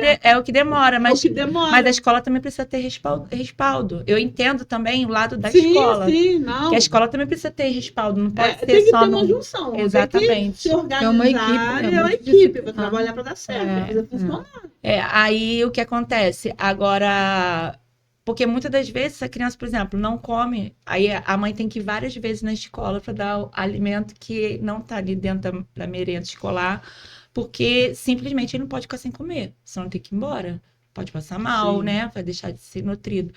demora. É o Mas, que demora. mas a escola também precisa ter respaldo. Eu entendo também o lado da sim, escola. Sim, não. Que a escola também precisa ter respaldo, não pode ser tem que só ter uma junção. Exatamente. Tem que se organizar, É uma equipe, é uma muito equipe para disciplinado. trabalhar para dar certo, para fazer funcionar. Aí o que acontece? Agora, porque muitas das vezes a criança, por exemplo, não come, aí a mãe tem que ir várias vezes na escola para dar o alimento que não está ali dentro da merenda escolar, porque simplesmente ele não pode ficar sem comer, senão tem que ir embora. Pode passar mal, Sim. né? Vai deixar de ser nutrido.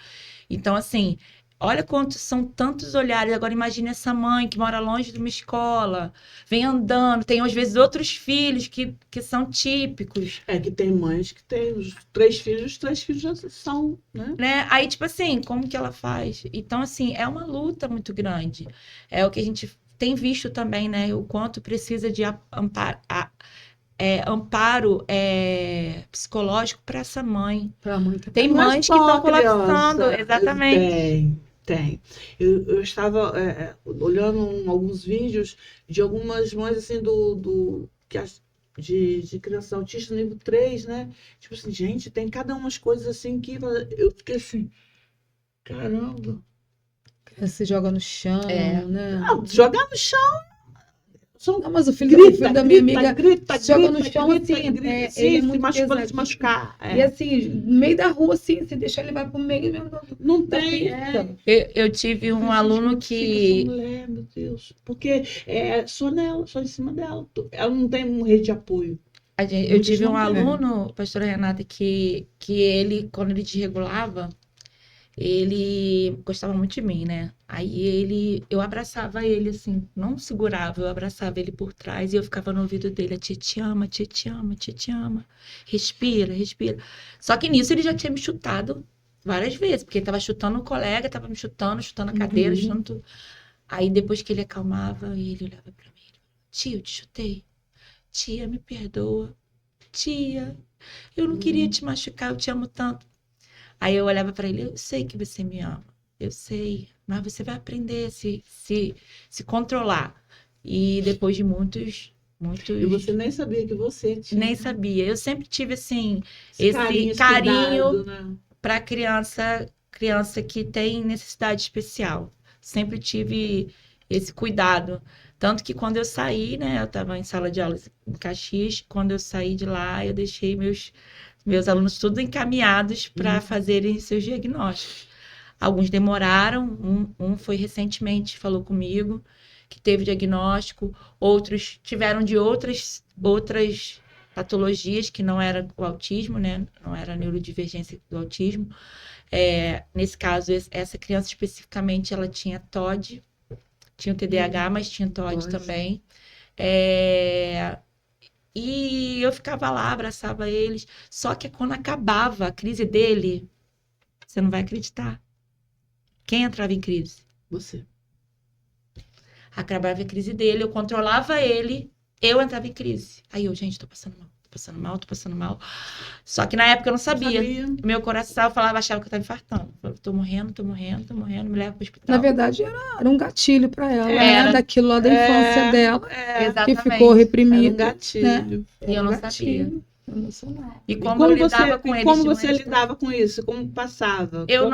Então, assim, olha quantos são tantos olhares. Agora imagine essa mãe que mora longe de uma escola, vem andando, tem às vezes outros filhos que são típicos. Que tem mães que têm os 3 filhos já são, né? Aí, tipo assim, como que ela faz? Então, assim, é uma luta muito grande. É o que a gente tem visto também, né? O quanto precisa de amparo psicológico para essa mãe. Pra mãe. Tem Não é mães que só estão a criança. colapsando, exatamente. Tem. Eu estava olhando alguns vídeos de algumas mães assim de criança autista nível 3, né? Tipo assim, gente, tem cada umas coisas assim que eu fiquei assim, caramba. Se joga no chão, né? Não, jogar no chão. Não, mas o filho da minha amiga grita, se joga no chão assim, ele é ele é muito muito machucado de pesado. machucar. E assim, no meio da rua, assim, se deixar ele vai pro meio mesmo. Não tem. Eu tive um aluno que. Essa mulher, meu Deus. Porque é só nela, só em cima dela. Ela não tem uma rede de apoio. Eu tive um aluno, pastora Renata, que ele, quando ele desregulava, ele gostava muito de mim, né? Aí eu abraçava ele assim, não segurava, eu abraçava ele por trás e eu ficava no ouvido dele, a tia te ama, tia te ama, tia te ama. Respira, respira. Só que nisso ele já tinha me chutado várias vezes, porque ele tava chutando o colega, tava me chutando a cadeira, chutando tudo. Aí depois que ele acalmava, ele olhava pra mim, tia, eu te chutei. Tia, me perdoa. Tia, eu não queria te machucar, eu te amo tanto. Aí eu olhava para ele, eu sei que você me ama, eu sei, mas você vai aprender a se controlar. E depois de muitos... E você nem sabia que você tinha. Nem sabia. Eu sempre tive, assim, esse carinho né? para criança que tem necessidade especial. Sempre tive esse cuidado. Tanto que quando eu saí, né, eu estava em sala de aula em Caxias, quando eu saí de lá, eu deixei meus alunos todos encaminhados para fazerem seus diagnósticos. Alguns demoraram, um foi recentemente, falou comigo, que teve diagnóstico, outros tiveram de outras patologias que não era o autismo, né? Não era a neurodivergência do autismo. Nesse caso, essa criança especificamente, ela tinha TOD, tinha o TDAH, mas tinha TOD também. E eu ficava lá, abraçava eles. Só que quando acabava a crise dele, você não vai acreditar. Quem entrava em crise? Você. Acabava a crise dele, eu controlava ele, eu entrava em crise. Aí eu, gente, tô passando mal. Só que na época eu não sabia. Meu coração achava que eu tava infartando. Eu tô morrendo, me leva pro hospital. Na verdade, era um gatilho para ela, Era. Daquilo lá da infância dela, que Exatamente. ficou reprimido. Era um gatilho. Né? E eu não sabia. Emocional. E como eu lidava com eles. Como você lidava com isso? Como passava? Eu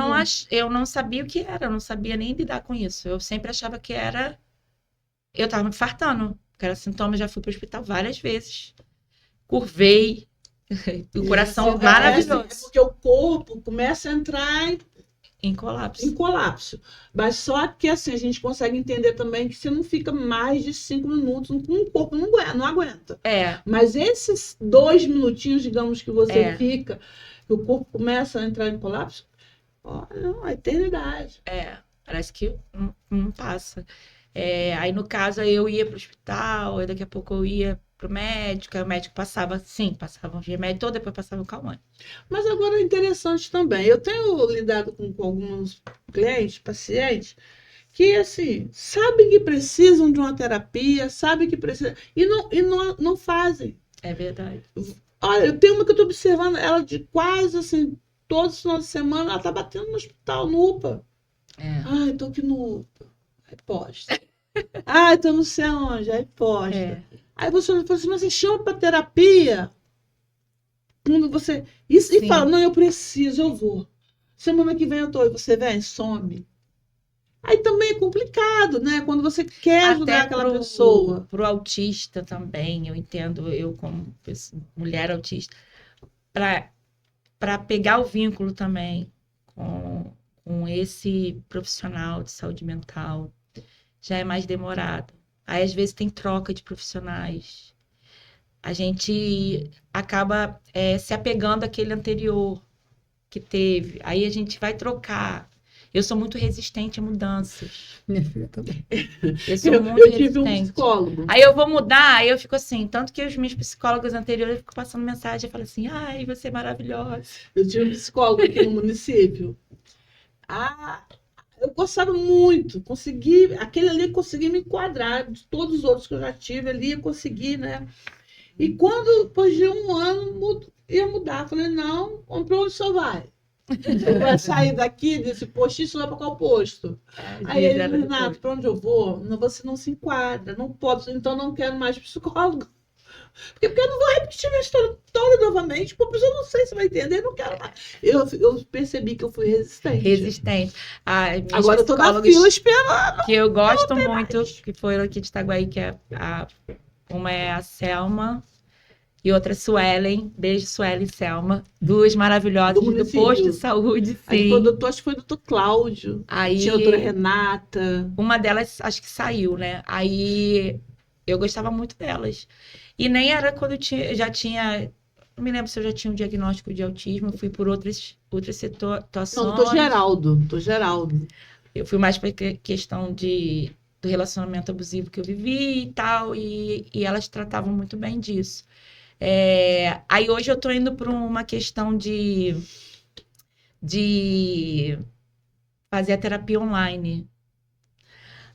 não sabia o que era, eu não sabia nem lidar com isso. Eu sempre achava que era... Eu tava me infartando, que era sintoma, já fui pro hospital várias vezes. Curvei, o coração maravilhoso. É porque o corpo começa a entrar em colapso. Mas só que assim, a gente consegue entender também que você não fica mais de 5 minutos, o corpo não aguenta. Mas esses 2 minutinhos, digamos, que você fica, que o corpo começa a entrar em colapso, olha, uma eternidade. Parece que não passa. Aí, no caso, eu ia pro hospital, aí daqui a pouco eu ia pro médico, aí o médico passava um remédio todo, depois passava um calmante. Mas agora é interessante também. Eu tenho lidado com alguns clientes, pacientes, que assim, sabem que precisam de uma terapia, sabem que precisam, e não fazem. É verdade. Olha, eu tenho uma que eu estou observando, ela de quase assim, todos os finais de semana, ela está batendo no hospital, no UPA. Ai, tô aqui no UPA. Aí posta. Ai, tô não sei onde, aí posta. Aí você fala assim, mas você chama para terapia? Quando você... E fala, não, eu preciso, eu vou. Semana que vem eu tô, e você vem, some. Aí também é complicado, né? Quando você quer ajudar aquela pessoa. Pro autista também, eu entendo, eu como mulher autista, para pegar o vínculo também com esse profissional de saúde mental, já é mais demorado. Aí, às vezes, tem troca de profissionais. A gente acaba se apegando àquele anterior que teve. Aí, a gente vai trocar. Eu sou muito resistente a mudanças. Minha filha também. Eu sou muito resistente. Tive um psicólogo. Aí, eu vou mudar, aí eu fico assim. Tanto que os meus psicólogos anteriores, eu fico passando mensagem e falo assim, ai, você é maravilhosa. Eu tive um psicólogo aqui no município. Eu gostava muito, aquele ali consegui me enquadrar, de todos os outros que eu já tive ali, eu consegui, né? E quando, depois de um ano, ia mudar, falei, não, para onde o senhor vai? Você vai sair daqui, desse posto, isso vai para qual posto? Aí ele, Renato, para onde eu vou? Não, você não se enquadra, não pode, então não quero mais psicólogo. Porque eu não vou repetir minha história toda novamente, porque eu não sei se vai entender, não quero mais. Eu percebi que eu fui resistente. Agora eu tô na fila esperando. Que eu gosto muito, que foram aqui de Itaguaí, que uma é a Selma e outra é Suelen. Beijo, Suelen e Selma. Duas maravilhosas do posto de saúde, sim. Acho que foi o doutor Cláudio. Tinha a doutora Renata. Uma delas, acho que saiu, né? Aí eu gostava muito delas. E nem era quando eu já tinha... Não me lembro se eu já tinha um diagnóstico de autismo. Eu fui por outras situações. Não, doutor Geraldo. Eu fui mais para questão do relacionamento abusivo que eu vivi e tal. E elas tratavam muito bem disso. Aí hoje eu tô indo para uma questão de fazer a terapia online.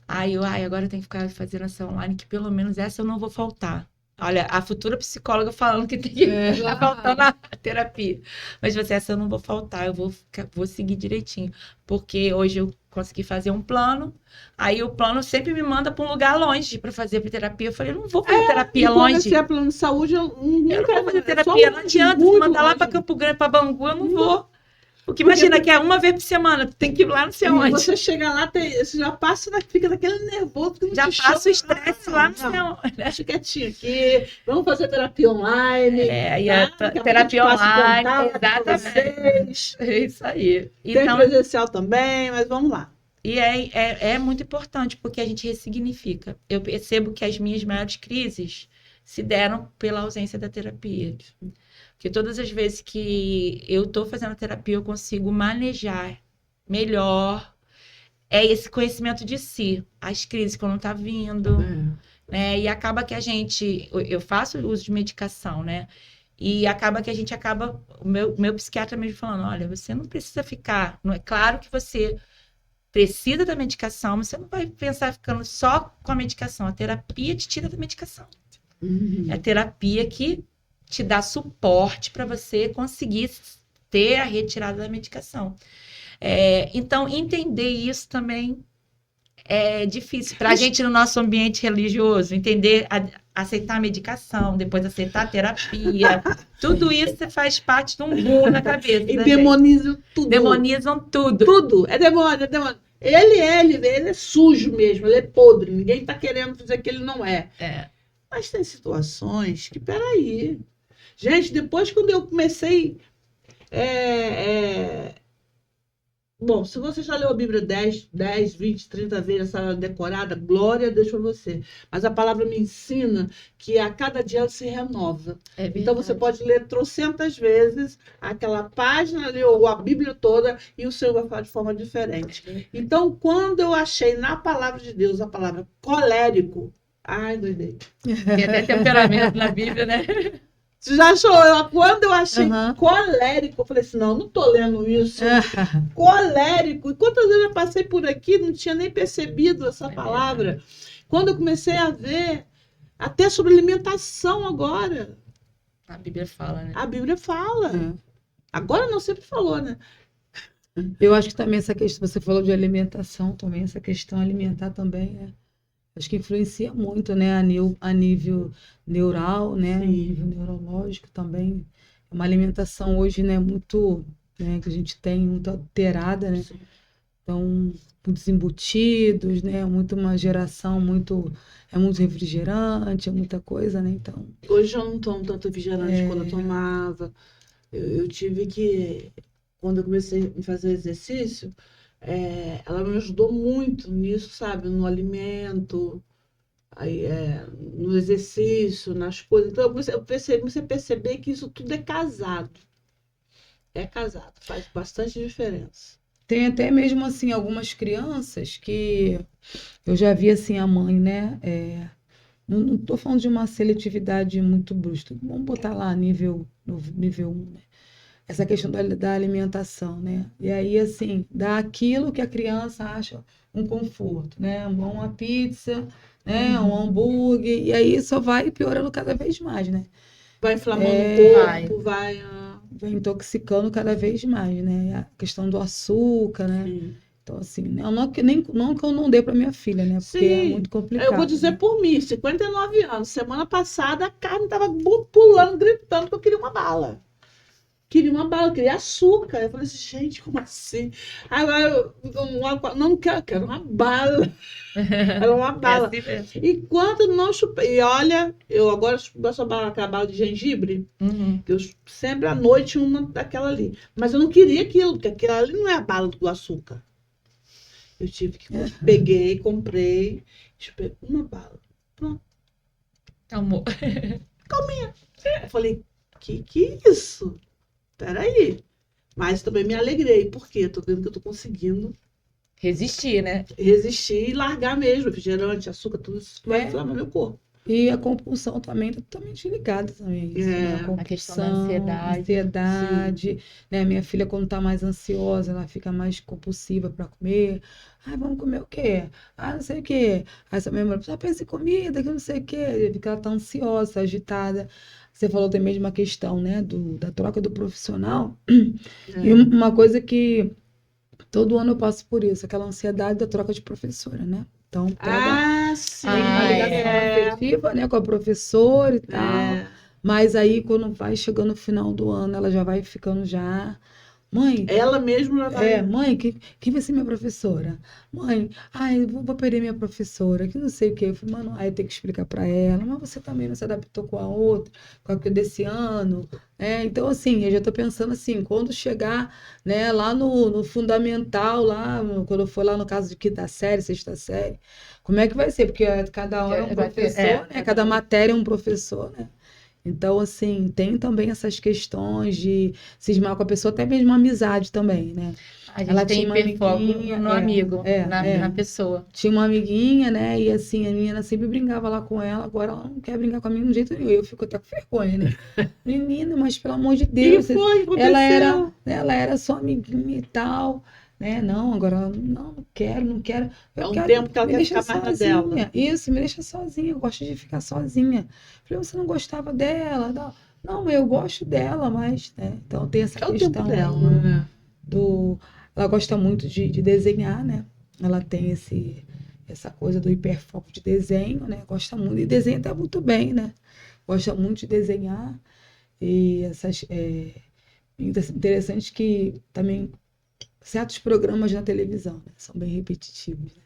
Agora eu tenho que ficar fazendo essa online, que pelo menos essa eu não vou faltar. Olha, a futura psicóloga falando que tem que ficar faltando a terapia. Mas essa eu não vou faltar, eu vou seguir direitinho. Porque hoje eu consegui fazer um plano, aí o plano sempre me manda para um lugar longe para fazer terapia. Eu falei, eu não vou fazer terapia longe. Se é plano de saúde, eu não vou fazer terapia. Não adianta me mandar lá para Campo Grande, para Bangu, eu não vou. Porque imagina que é uma vez por semana, tem que ir lá não sei onde. Você chega lá, você já passa, fica daquele nervoso. Já passa o estresse lá não sei onde. Deixa quietinho aqui, vamos fazer terapia online. E a terapia online, exatamente. É isso aí. Tem presencial também, mas vamos lá. E é muito importante, porque a gente ressignifica. Eu percebo que as minhas maiores crises se deram pela ausência da terapia. Porque todas as vezes que eu estou fazendo terapia, eu consigo manejar melhor esse conhecimento de si, as crises quando tá vindo, né? E acaba que eu faço uso de medicação, né? E acaba que o meu psiquiatra mesmo falando, olha, você não precisa ficar, não é claro que você precisa da medicação, mas você não vai pensar ficando só com a medicação, a terapia te tira da medicação. É a terapia que te dá suporte para você conseguir ter a retirada da medicação. Então, entender isso também é difícil. Para a gente, no nosso ambiente religioso, entender, aceitar a medicação, depois aceitar a terapia, tudo isso faz parte de um boom na cabeça. E demonizam tudo. Demonizam tudo. Tudo. É demônio, é demônio. Ele é sujo mesmo, ele é podre. Ninguém está querendo dizer que ele não é. Mas tem situações que, peraí. Gente, depois quando eu comecei... Bom, se você já leu a Bíblia 10, 20, 30 vezes, essa decorada, glória a Deus por você. Mas a palavra me ensina que a cada dia ela se renova. Então você pode ler trocentas vezes aquela página ali, ou a Bíblia toda, e o Senhor vai falar de forma diferente. Então, quando eu achei na palavra de Deus a palavra colérico, ai, doidei. Tem até temperamento na Bíblia, né? Você já achou? Quando eu achei colérico, eu falei assim, não tô lendo isso. Colérico. E quantas vezes eu passei por aqui, não tinha nem percebido essa palavra. Quando eu comecei a ver, até sobre alimentação agora. A Bíblia fala, né? A Bíblia fala. Agora não, sempre falou, né? Eu acho que também essa questão, você falou de alimentação também, essa questão alimentar também acho que influencia muito, né, a nível neural, né, a nível neurológico também. Uma alimentação hoje, né, muito, né, que a gente tem muito alterada, né, então, muitos embutidos, né, muito uma geração muito refrigerante, muita coisa, né, então... Hoje eu não tomo tanto refrigerante quando eu tomava. Eu tive que, quando eu comecei a fazer exercício, ela me ajudou muito nisso, sabe? No alimento, no exercício, nas coisas. Então, eu comecei a perceber que isso tudo é casado. É casado, faz bastante diferença. Tem até mesmo, assim, algumas crianças que eu já vi, assim, a mãe, né? Não estou falando de uma seletividade muito brusca. Vamos botar lá nível 1, né? Essa questão da alimentação, né? E aí, assim, dá aquilo que a criança acha um conforto, né? Uma pizza, né? Um hambúrguer, e aí só vai piorando cada vez mais, né? Vai inflamando o corpo, vai intoxicando cada vez mais, né? A questão do açúcar, né? Sim. Então, assim, não que eu não dei para minha filha, né? Porque é muito complicado. Eu vou dizer por mim, 59 anos. Semana passada a carne estava pulando, gritando que eu queria uma bala. Queria açúcar. Eu falei assim, gente, como assim? Agora, não quero uma bala. Era uma bala. Assim mesmo. E quando não chupei, e olha, eu agora gosto aquela bala de gengibre, eu sempre à noite uma daquela ali. Mas eu não queria aquilo, porque aquilo ali não é a bala do açúcar. Eu tive que, peguei, comprei, chupei uma bala. Pronto. Calmou. Calminha. Eu falei, que é isso? Peraí. Mas também me alegrei, porque eu tô vendo que eu tô conseguindo Resistir, né? resistir e largar mesmo, refrigerante, açúcar, tudo isso vai inflamar meu corpo. E a compulsão também está totalmente ligada também a isso, né? A questão da ansiedade, né? Minha filha, quando está mais ansiosa, ela fica mais compulsiva para comer. Vamos comer o quê? Não sei o quê. Aí essa minha mãe só pensa em comida, que não sei o quê. Porque ela está ansiosa, agitada. Você falou também de uma questão, né? Da troca do profissional. E uma coisa que todo ano eu passo por isso, aquela ansiedade da troca de professora, né? Então, sim. Tem uma ligação afetiva, né, com a professora e tal. Mas aí, quando vai chegando no final do ano, ela já vai ficando Mãe, Ela mesma já vai. mãe, quem vai ser minha professora? Mãe, eu vou perder minha professora, que não sei o quê. Eu falei, mano, aí tem que explicar para ela, mas você também não se adaptou com a outra, com a desse ano, né? Então, assim, eu já tô pensando assim, quando chegar, né, lá no fundamental, quando eu for lá no caso de quinta série, sexta série, como é que vai ser? Porque cada hora é um professor, né? Cada matéria é um professor, né? Então, assim, tem também essas questões de cismar com a pessoa, até mesmo amizade também, né? A gente Ela tem tinha uma hiperfoco amiguinha, no amigo, na é. pessoa. Tinha uma amiguinha, né? E assim, a menina sempre brincava lá com ela, agora ela não quer brincar comigo de jeito nenhum. Eu fico até com vergonha, né? Menina, mas pelo amor de E Deus, foi, aconteceu. ela era sua amiguinha e tal, né? Não, agora não quero, não quero. É Eu um quero, tempo que ela me quer deixa ficar mais na dela. sozinha. Isso, me deixa sozinha, eu gosto de ficar sozinha. Falei, você não gostava dela? Não, eu gosto dela, mas, né? Então tem essa É o tempo questão dela, aí né? ela gosta muito de desenhar, né? Ela tem essa coisa do hiperfoco de desenho, né? Gosta muito. E desenha até muito bem, né? Gosta muito de desenhar. E interessante que também certos programas na televisão, né? São bem repetitivos, né?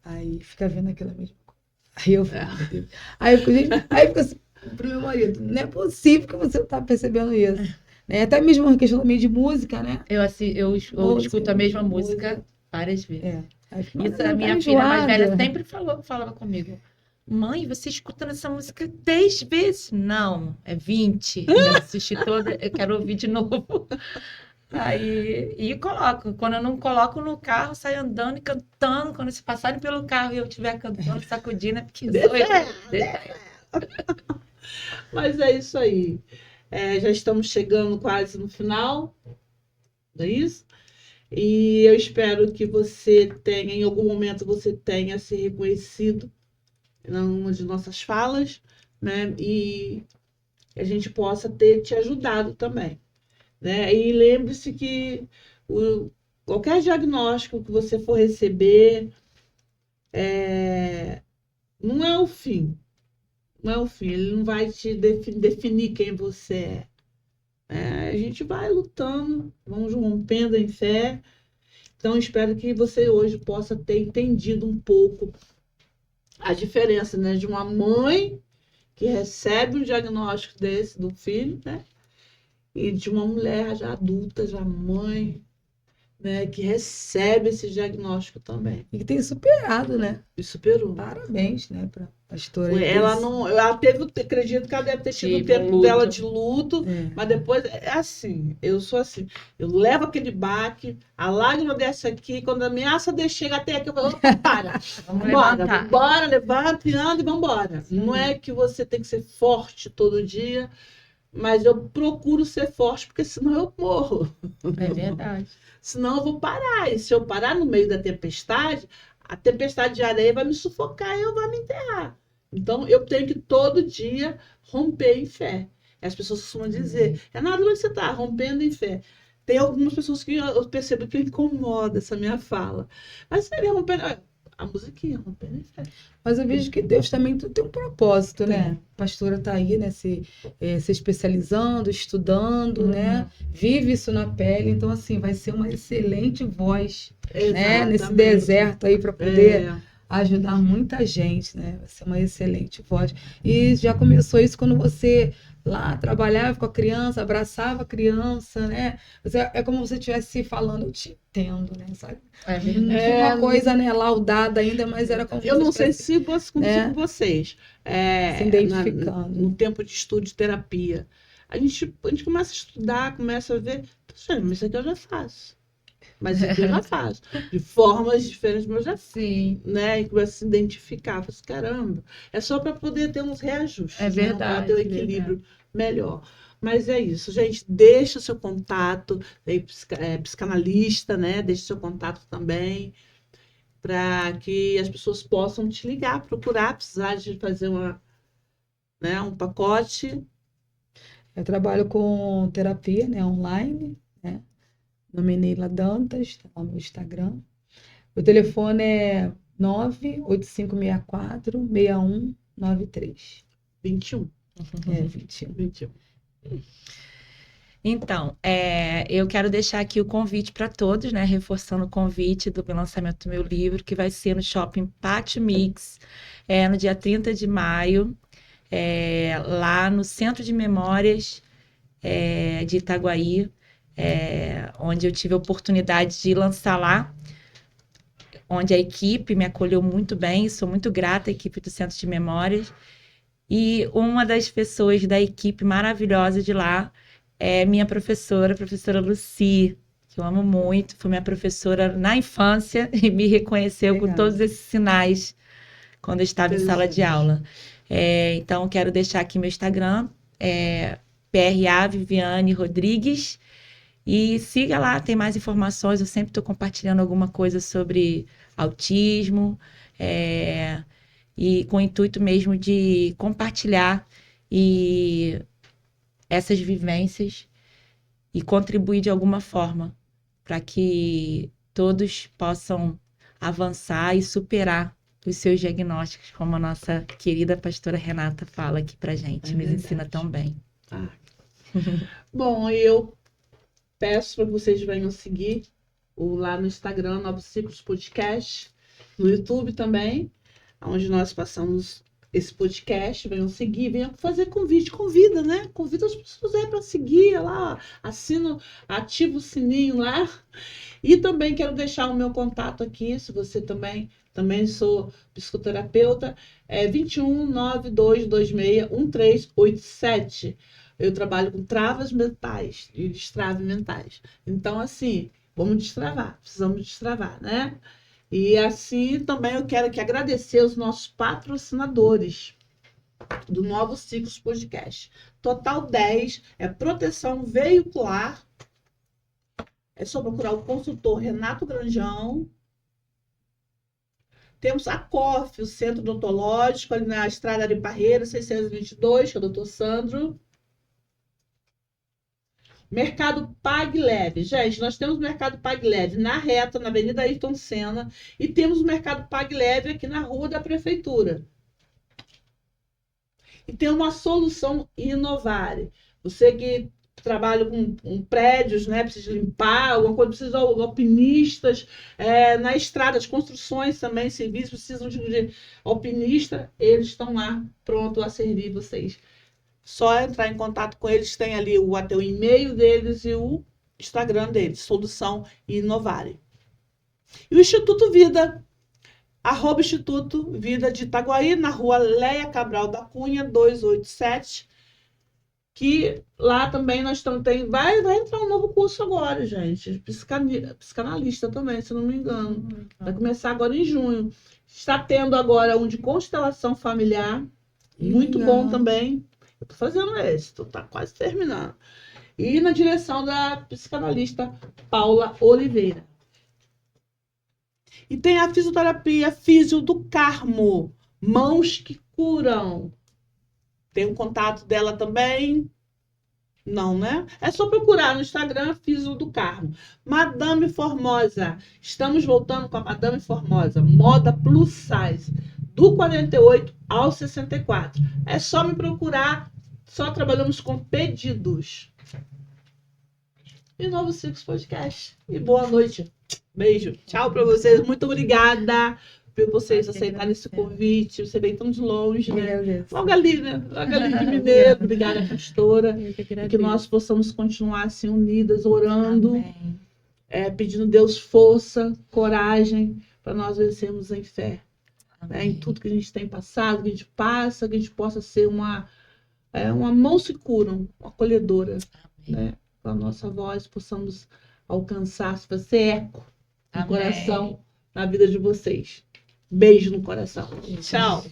Aí fica vendo aquela mesma coisa. Aí eu fico, meu Deus. Aí eu fico assim, pro meu marido, não é possível que você não tá percebendo isso. Né? Até mesmo uma questão também de música, né? Eu escuto a mesma música várias vezes. Aí eu fico, Isso "Mas a não tá minha filha mais velha enjoada?" sempre falava comigo. Mãe, você escutando essa música 10 vezes? Não, é 20. Eu já assisti toda, eu quero ouvir de novo. Aí, e coloco. Quando eu não coloco no carro, saio andando e cantando. Quando se passarem pelo carro e eu estiver cantando, sacudindo, é porque sou eu. Mas é isso aí. Já estamos chegando quase no final, não é isso? E eu espero que você tenha, em algum momento, você tenha se reconhecido em uma de nossas falas, né? E a gente possa ter te ajudado também, né? E lembre-se que qualquer diagnóstico que você for receber não é o fim. Não é o fim. Ele não vai te definir quem você é. A gente vai lutando, vamos rompendo em fé. Então, espero que você hoje possa ter entendido um pouco a diferença, né, de uma mãe que recebe um diagnóstico desse do filho, né, e de uma mulher já adulta, já mãe, né, que recebe esse diagnóstico também. E que tem superado, né? E superou. Parabéns, né, pra pastora. Ela teve, acredito que ela deve ter tido o tempo luto. dela de luto, mas depois é assim, eu sou assim, eu levo aquele baque, a lágrima desce aqui, quando a ameaça chega até aqui, eu falo, opa, para, vambora, levanta e anda e vambora. Não é que você tem que ser forte todo dia, mas eu procuro ser forte, porque senão eu morro. É verdade. Senão eu vou parar, e se eu parar no meio da tempestade, a tempestade de areia vai me sufocar e eu vou me enterrar. Então, eu tenho que todo dia romper em fé. As pessoas costumam dizer, Renata, onde você está? Rompendo em fé. Tem algumas pessoas que eu percebo que incomoda essa minha fala. Mas seria rompendo... A musiquinha, rompendo em fé. Mas eu vejo que Deus também tem um propósito, né? A pastora está aí, né? Se especializando, estudando, né? Vive isso na pele. Então, assim, vai ser uma excelente voz, né? Nesse deserto aí para poder ajudar muita gente, né? Vai ser uma excelente voz. E já começou isso quando você lá trabalhava com a criança, abraçava a criança, né? É como se você estivesse falando, eu te entendo, né? Sabe? Não foi uma coisa, né, laudada ainda, mas era como eu não sei se aconteceu com vocês. Se identificando. No tempo de estudo de terapia. A gente começa a estudar, começa a ver, mas isso aqui eu já faço. Mas isso aqui eu já faço. De formas diferentes, mas eu já Sim. Né? E começa a se identificar. Fala assim, caramba, é só para poder ter uns reajustes. É verdade. Para ter um equilíbrio melhor. Mas é isso, gente. Deixa o seu contato, psicanalista, né? Deixa o seu contato também, para que as pessoas possam te ligar, procurar, precisar de fazer um pacote. Eu trabalho com terapia, né, online, né? Nome é Neila Dantas, tá lá no Instagram. O telefone é 98564-6193. 21. É, 21. 21. Então, eu quero deixar aqui o convite para todos, né? Reforçando o convite do lançamento do meu livro, que vai ser no Shopping Pátio Mix, no dia 30 de maio, lá no Centro de Memórias de Itaguaí, onde eu tive a oportunidade de lançar lá, onde a equipe me acolheu muito bem, sou muito grata à equipe do Centro de Memórias. E uma das pessoas da equipe maravilhosa de lá é minha professora, a professora Lucy, que eu amo muito, foi minha professora na infância e me reconheceu com todos esses sinais quando eu estava em sala de aula. Então, quero deixar aqui meu Instagram, PRA Viviane Rodrigues, e siga lá, tem mais informações, eu sempre estou compartilhando alguma coisa sobre autismo, e com o intuito mesmo de compartilhar essas vivências e contribuir de alguma forma para que todos possam avançar e superar os seus diagnósticos, como a nossa querida pastora Renata fala aqui para gente, nos ensina tão bem. Bom, eu peço para que vocês venham seguir lá no Instagram, Novos Ciclos Podcast, no YouTube também, onde nós passamos esse podcast, venham seguir, venham fazer convite, convida, né? Convida as pessoas aí para seguir lá, ativa o sininho lá. E também quero deixar o meu contato aqui, se você também sou psicoterapeuta, 21-9226-1387. Eu trabalho com travas mentais e destraves mentais. Então, assim, vamos destravar, precisamos destravar, né? E assim também eu quero aqui agradecer os nossos patrocinadores do Novos Ciclos Podcast. Total 10 é proteção veicular. É só procurar o consultor Renato Granjão. Temos a COF, o Centro Odontológico, ali na Estrada de Parreira, 622, que é o doutor Sandro. Mercado Pague Leve. Gente, nós temos o Mercado Pague Leve na reta, na Avenida Ayrton Senna, e temos o Mercado Pague Leve aqui na Rua da Prefeitura. E tem uma solução Inovare. Você que trabalha com prédios, né, precisa limpar, alguma coisa, precisa de alpinistas, na estrada, as construções também, serviços, precisam de alpinista, eles estão lá prontos a servir vocês. Só entrar em contato com eles, tem ali até o e-mail deles e o Instagram deles, Solução Inovare. E o Instituto Vida, @Instituto Vida de Itaguaí, na rua Leia Cabral da Cunha, 287, que lá também nós estamos, vai entrar um novo curso agora, gente, psicanalista também, se não me engano. Vai começar agora em junho. Está tendo agora um de constelação familiar, muito bom também. Eu tô fazendo esse, tá quase terminando. E na direção da psicanalista Paula Oliveira. E tem a fisioterapia Físio do Carmo, Mãos que Curam. Tem o contato dela também? Não, né? É só procurar no Instagram Físio do Carmo. Madame Formosa. Estamos voltando com a Madame Formosa. Moda plus size. Do 48 ao 64. É só me procurar. Só trabalhamos com pedidos. E Novos Ciclos Podcast. E boa noite. Beijo. Tchau para vocês. Muito obrigada por vocês aceitarem esse convite. Você veio tão de longe, né? Logo ali, né? Logo ali de Mineiro. Obrigada, pastora. E que nós possamos continuar assim unidas, orando. Pedindo a Deus força, coragem, para nós vencermos em fé. Em tudo que a gente tem passado, que a gente passa, que a gente possa ser uma mão se curam, uma acolhedora, né? Com a nossa voz possamos alcançar, fazer eco no coração, na vida de vocês. Beijo no coração. Tchau.